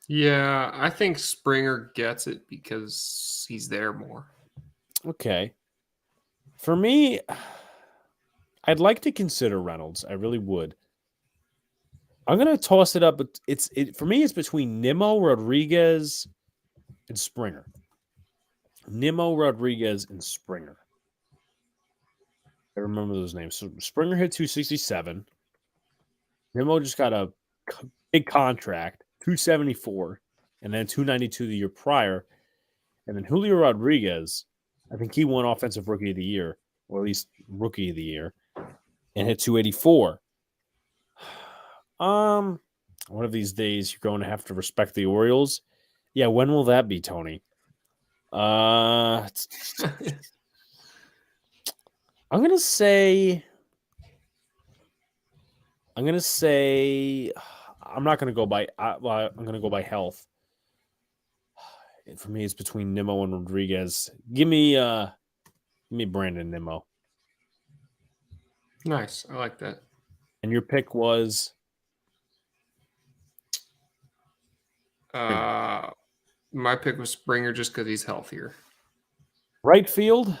Yeah, I think Springer gets it because he's there more. Okay. For me, I'd like to consider Reynolds. I really would. I'm gonna toss it up, but for me, it's between Nimmo, Rodriguez, and Springer. Nimmo, Rodriguez, and Springer. I remember those names. So Springer hit 267. Nimmo just got a big contract, 274, and then 292 the year prior. And then Julio Rodriguez, I think he won Offensive Rookie of the Year, or at least Rookie of the Year, and hit 284. One of these days you're going to have to respect the Orioles. Yeah, when will that be, Tony? I'm gonna say I'm not gonna go by I'm gonna go by health. For me, it's between Nimmo and Rodriguez. Give me Brandon Nimmo. Nice. I like that. And your pick was my pick was Springer just because he's healthier. right field.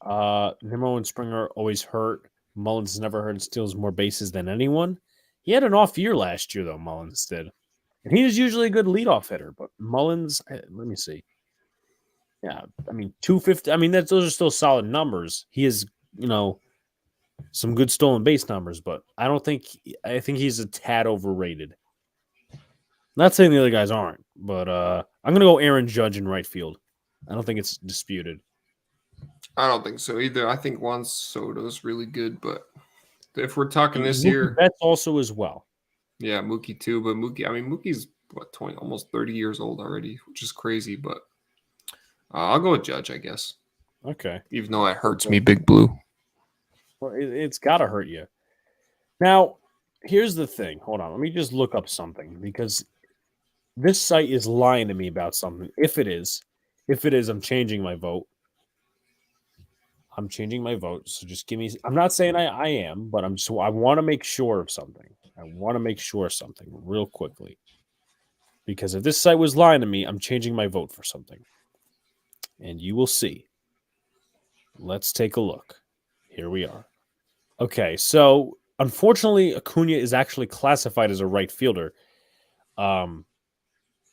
Nimmo and Springer always hurt. Mullins never hurt and steals more bases than anyone. He had an off year last year, though, Mullins did. And he was usually a good leadoff hitter, but Mullins, let me see. Yeah, I mean, 250. I mean, those are still solid numbers. He is, some good stolen base numbers, but I think he's a tad overrated. Not saying the other guys aren't, but I'm going to go Aaron Judge in right field. I don't think it's disputed. I don't think so either. I think Juan Soto's really good, but if we're talking this Mookie year, Betts also as well. Yeah, Mookie too, but Mookie's what 20, almost 30 years old already, which is crazy. But I'll go with Judge, I guess. Okay, even though it hurts me, Big Blue. Well, it's got to hurt you. Now, here's the thing. Hold on, let me just look up something because this site is lying to me about something. If it is, I'm changing my vote. So just give me. I'm not saying I am, but I want to make sure of something. I want to make sure something real quickly. Because if this site was lying to me, I'm changing my vote for something. And you will see. Let's take a look. Here we are. Okay, so unfortunately, Acuna is actually classified as a right fielder. And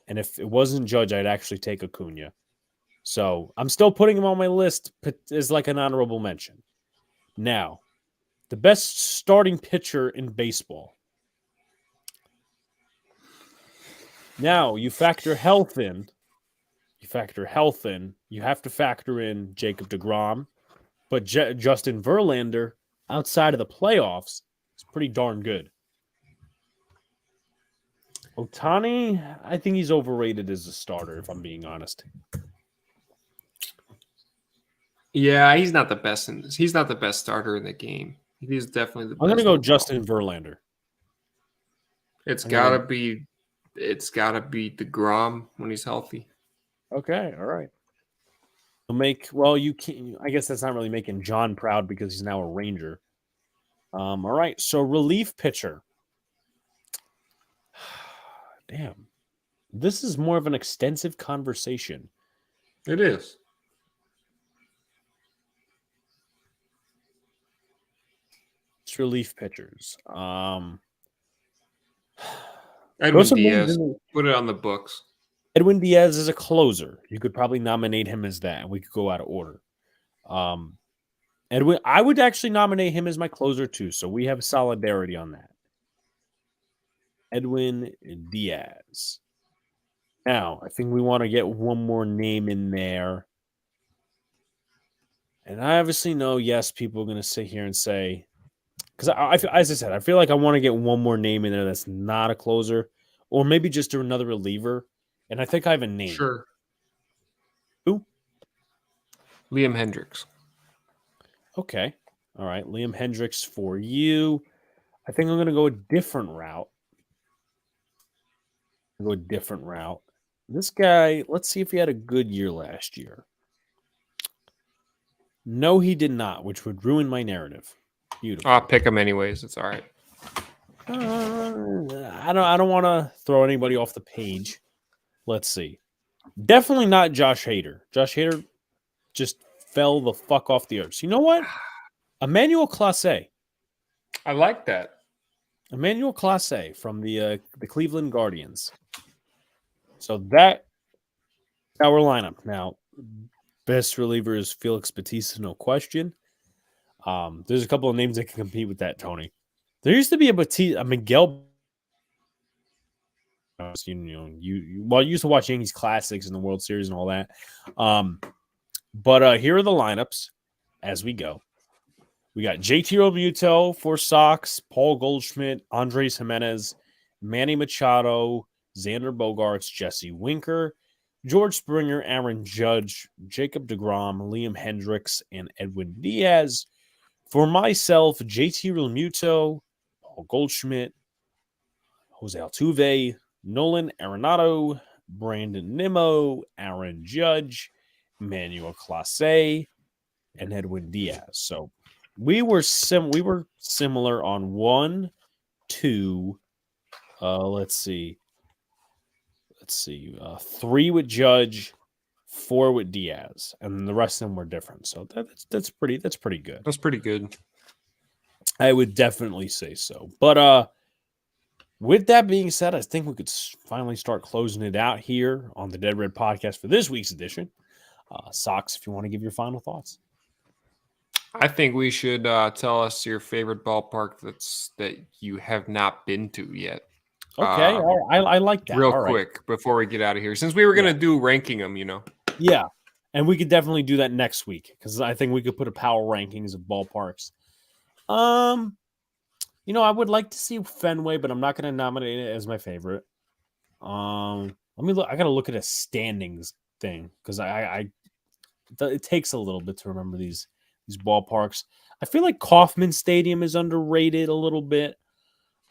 if it wasn't Judge, I'd actually take Acuna. So I'm still putting him on my list as like an honorable mention. Now, the best starting pitcher in baseball. Now, you factor health in. You have to factor in Jacob deGrom. But Justin Verlander, outside of the playoffs, is pretty darn good. Ohtani, I think he's overrated as a starter, if I'm being honest. Yeah, he's not the best he's not the best starter in the game. He's definitely the best. I'm going to go Justin Verlander. It's got to be DeGrom when he's healthy. Okay, all right. You can't. I guess that's not really making John proud because he's now a Ranger. All right, so relief pitcher. Damn, this is more of an extensive conversation. It is. It's relief pitchers. Edwin Diaz. Put it on the books. Edwin Diaz is a closer. You could probably nominate him as that, and we could go out of order. Edwin, I would actually nominate him as my closer too, so we have solidarity on that. Edwin Diaz. Now, I think we want to get one more name in there. And I obviously know, yes, people are going to sit here and say, because as I said, I feel like I want to get one more name in there that's not a closer, or maybe just another reliever. And I think I have a name. Sure. Who? Liam Hendricks. Okay. All right. Liam Hendricks for you. I think I'm going to go a different route. This guy, let's see if he had a good year last year. No, he did not, which would ruin my narrative. Beautiful. I'll pick him anyways. It's all right. I don't want to throw anybody off the page. Let's see. Definitely not Josh Hader. Josh Hader just fell the fuck off the earth. So you know what? Emmanuel Clase. I like that. Emmanuel Clase from the Cleveland Guardians. So that our lineup. Now, best reliever is Felix Bautista, no question. There's a couple of names that can compete with that, Tony. There used to be a Miguel. You used to watch Yankees classics in the World Series and all that. But here are the lineups as we go. We got JT Realmuto for Sox, Paul Goldschmidt, Andres Jimenez, Manny Machado, Xander Bogaerts, Jesse Winker, George Springer, Aaron Judge, Jacob deGrom, Liam Hendricks, and Edwin Diaz. For myself, JT Realmuto, Paul Goldschmidt, Jose Altuve, Nolan Arenado, Brandon Nimmo, Aaron Judge, Emmanuel Clase, and Edwin Diaz. So we were similar on 1, 2. Let's see. 3 with Judge, 4 with Diaz, and the rest of them were different. So that's pretty good. That's pretty good. I would definitely say so. But with that being said, I think we could finally start closing it out here on the Dead Red Podcast for this week's edition. Sox, if you want to give your final thoughts. I think we should tell us your favorite ballpark that you have not been to yet. Okay, I like that. Real quick before we get out of here, since we were going to do ranking them, Yeah, and we could definitely do that next week because I think we could put a power rankings of ballparks. I would like to see Fenway, but I'm not going to nominate it as my favorite. Let me look. I got to look at a standings thing because it takes a little bit to remember these ballparks. I feel like Kauffman Stadium is underrated a little bit.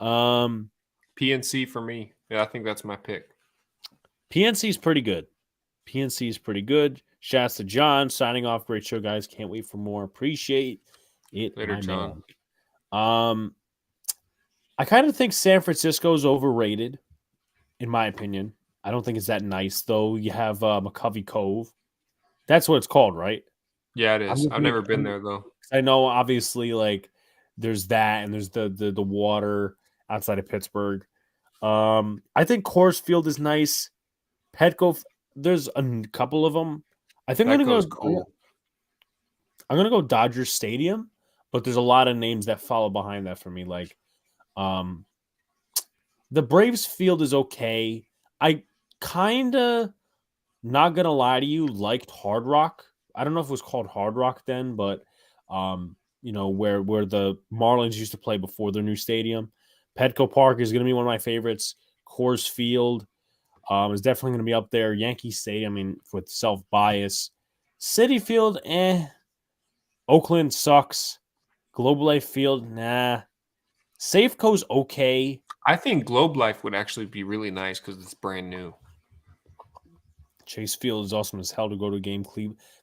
PNC for me. Yeah, I think that's my pick. PNC is pretty good. Shouts to John signing off. Great show, guys. Can't wait for more. Appreciate it. Later, John. I kind of think San Francisco is overrated, in my opinion. I don't think it's that nice, though. You have McCovey Cove. That's what it's called, right? Yeah, it is. I've never been there, though. I know, obviously, like, there's that, and there's the water outside of Pittsburgh. I think Coors Field is nice. Petco, there's a couple of them. I think I'm gonna go Dodger Stadium, but there's a lot of names that follow behind that for me. Like, the Braves Field is okay. I kind of, not gonna lie to you, liked Hard Rock. I don't know if it was called Hard Rock then, but where the Marlins used to play before their new stadium. Petco Park is going to be one of my favorites. Coors Field is definitely going to be up there. Yankee Stadium, I mean, with self-bias. Citi Field, Oakland sucks. Globe Life Field, nah. Safeco's okay. I think Globe Life would actually be really nice because it's brand new. Chase Field is awesome as hell to go to a game.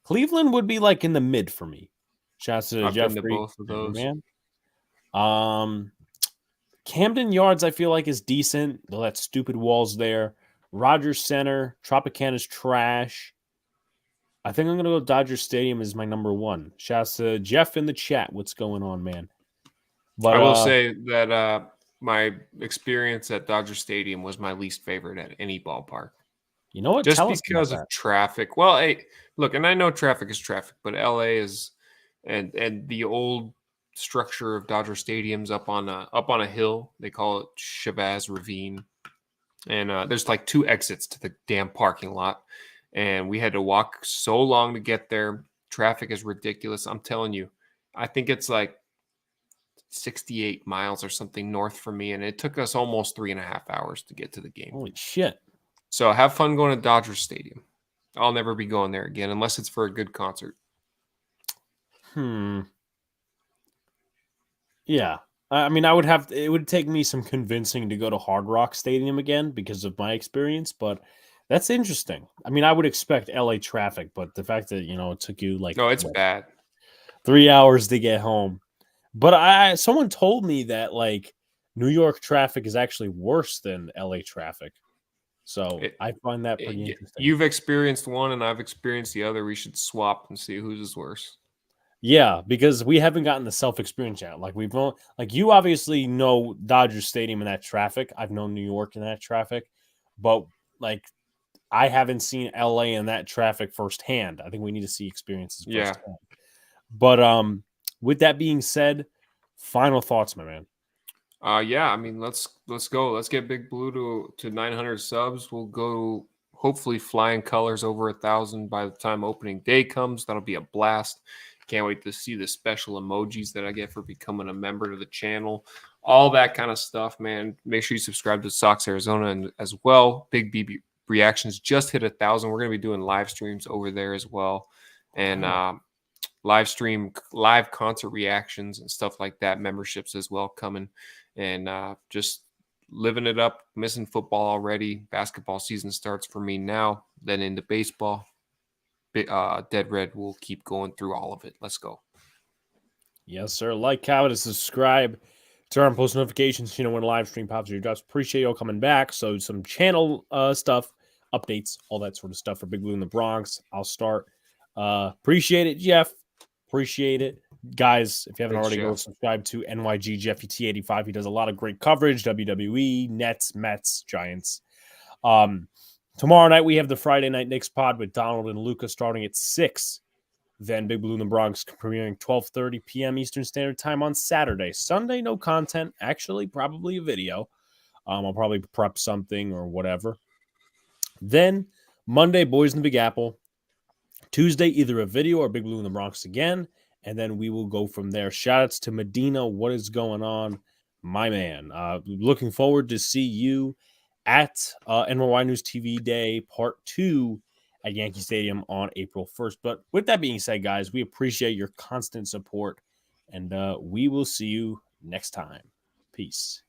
Cleveland would be like in the mid for me. Shouts to Jeffrey. Both of those. Man. Camden Yards, I feel like, is decent. They'll have stupid walls there. Rogers Center, Tropicana's trash. I think I'm going to go Dodger Stadium as my number 1. Shouts to Jeff in the chat. What's going on, man? But I will say that my experience at Dodger Stadium was my least favorite at any ballpark. You know what? Just because of traffic. Well, hey, look, and I know traffic is traffic, but LA is, and the old structure of Dodger Stadium's up on a hill. They call it Chavez Ravine. And there's like 2 exits to the damn parking lot. And we had to walk so long to get there. Traffic is ridiculous. I'm telling you, I think it's like 68 miles or something north from me. And it took us almost 3.5 hours to get to the game. Holy shit. So have fun going to Dodger Stadium. I'll never be going there again unless it's for a good concert. Yeah. I mean, it would take me some convincing to go to Hard Rock Stadium again because of my experience, but that's interesting. I mean, I would expect LA traffic, but the fact that, it took you like No, it's bad. 3 hours to get home. But someone told me that like New York traffic is actually worse than LA traffic. So I find that pretty interesting. You've experienced one and I've experienced the other. We should swap and see whose is worse. Yeah, because we haven't gotten the self-experience yet. Like you obviously know Dodger Stadium and that traffic. I've known New York in that traffic, but like I haven't seen LA in that traffic firsthand. I think we need to see experiences firsthand. Yeah. But with that being said, final thoughts, my man. Yeah, I mean, let's go. Let's get Big Blue to 900 subs. We'll go hopefully flying colors over 1,000 by the time opening day comes. That'll be a blast. Can't wait to see the special emojis that I get for becoming a member of the channel. All that kind of stuff, man. Make sure you subscribe to Sox Arizona and as well. Big BB Reactions just hit 1,000. We're going to be doing live streams over there as well. And live concert reactions and stuff like that. Memberships as well coming. And just living it up. Missing football already. Basketball season starts for me now. Then into baseball. Dead Red will keep going through all of it. Let's go. Yes, sir. Like, comment, and subscribe. Turn on post notifications. When a live stream pops or drops. Appreciate y'all coming back. So some channel stuff, updates, all that sort of stuff for Big Blue in the Bronx. I'll start. Appreciate it, Jeff. Appreciate it. Guys, if you haven't already, go subscribe to NYG Jeffy T85. He does a lot of great coverage. WWE, Nets, Mets, Giants. Tomorrow night, we have the Friday Night Knicks pod with Donald and Luca starting at 6. Then Big Blue in the Bronx premiering 12:30 p.m. Eastern Standard Time on Saturday. Sunday, no content. Actually, probably a video. I'll probably prep something or whatever. Then Monday, Boys in the Big Apple. Tuesday, either a video or Big Blue in the Bronx again. And then we will go from there. Shout-outs to Medina. What is going on, my man? Looking forward to see you at NYY News TV Day Part 2 at Yankee Stadium on April 1st. But with that being said, guys, we appreciate your constant support, and we will see you next time. Peace.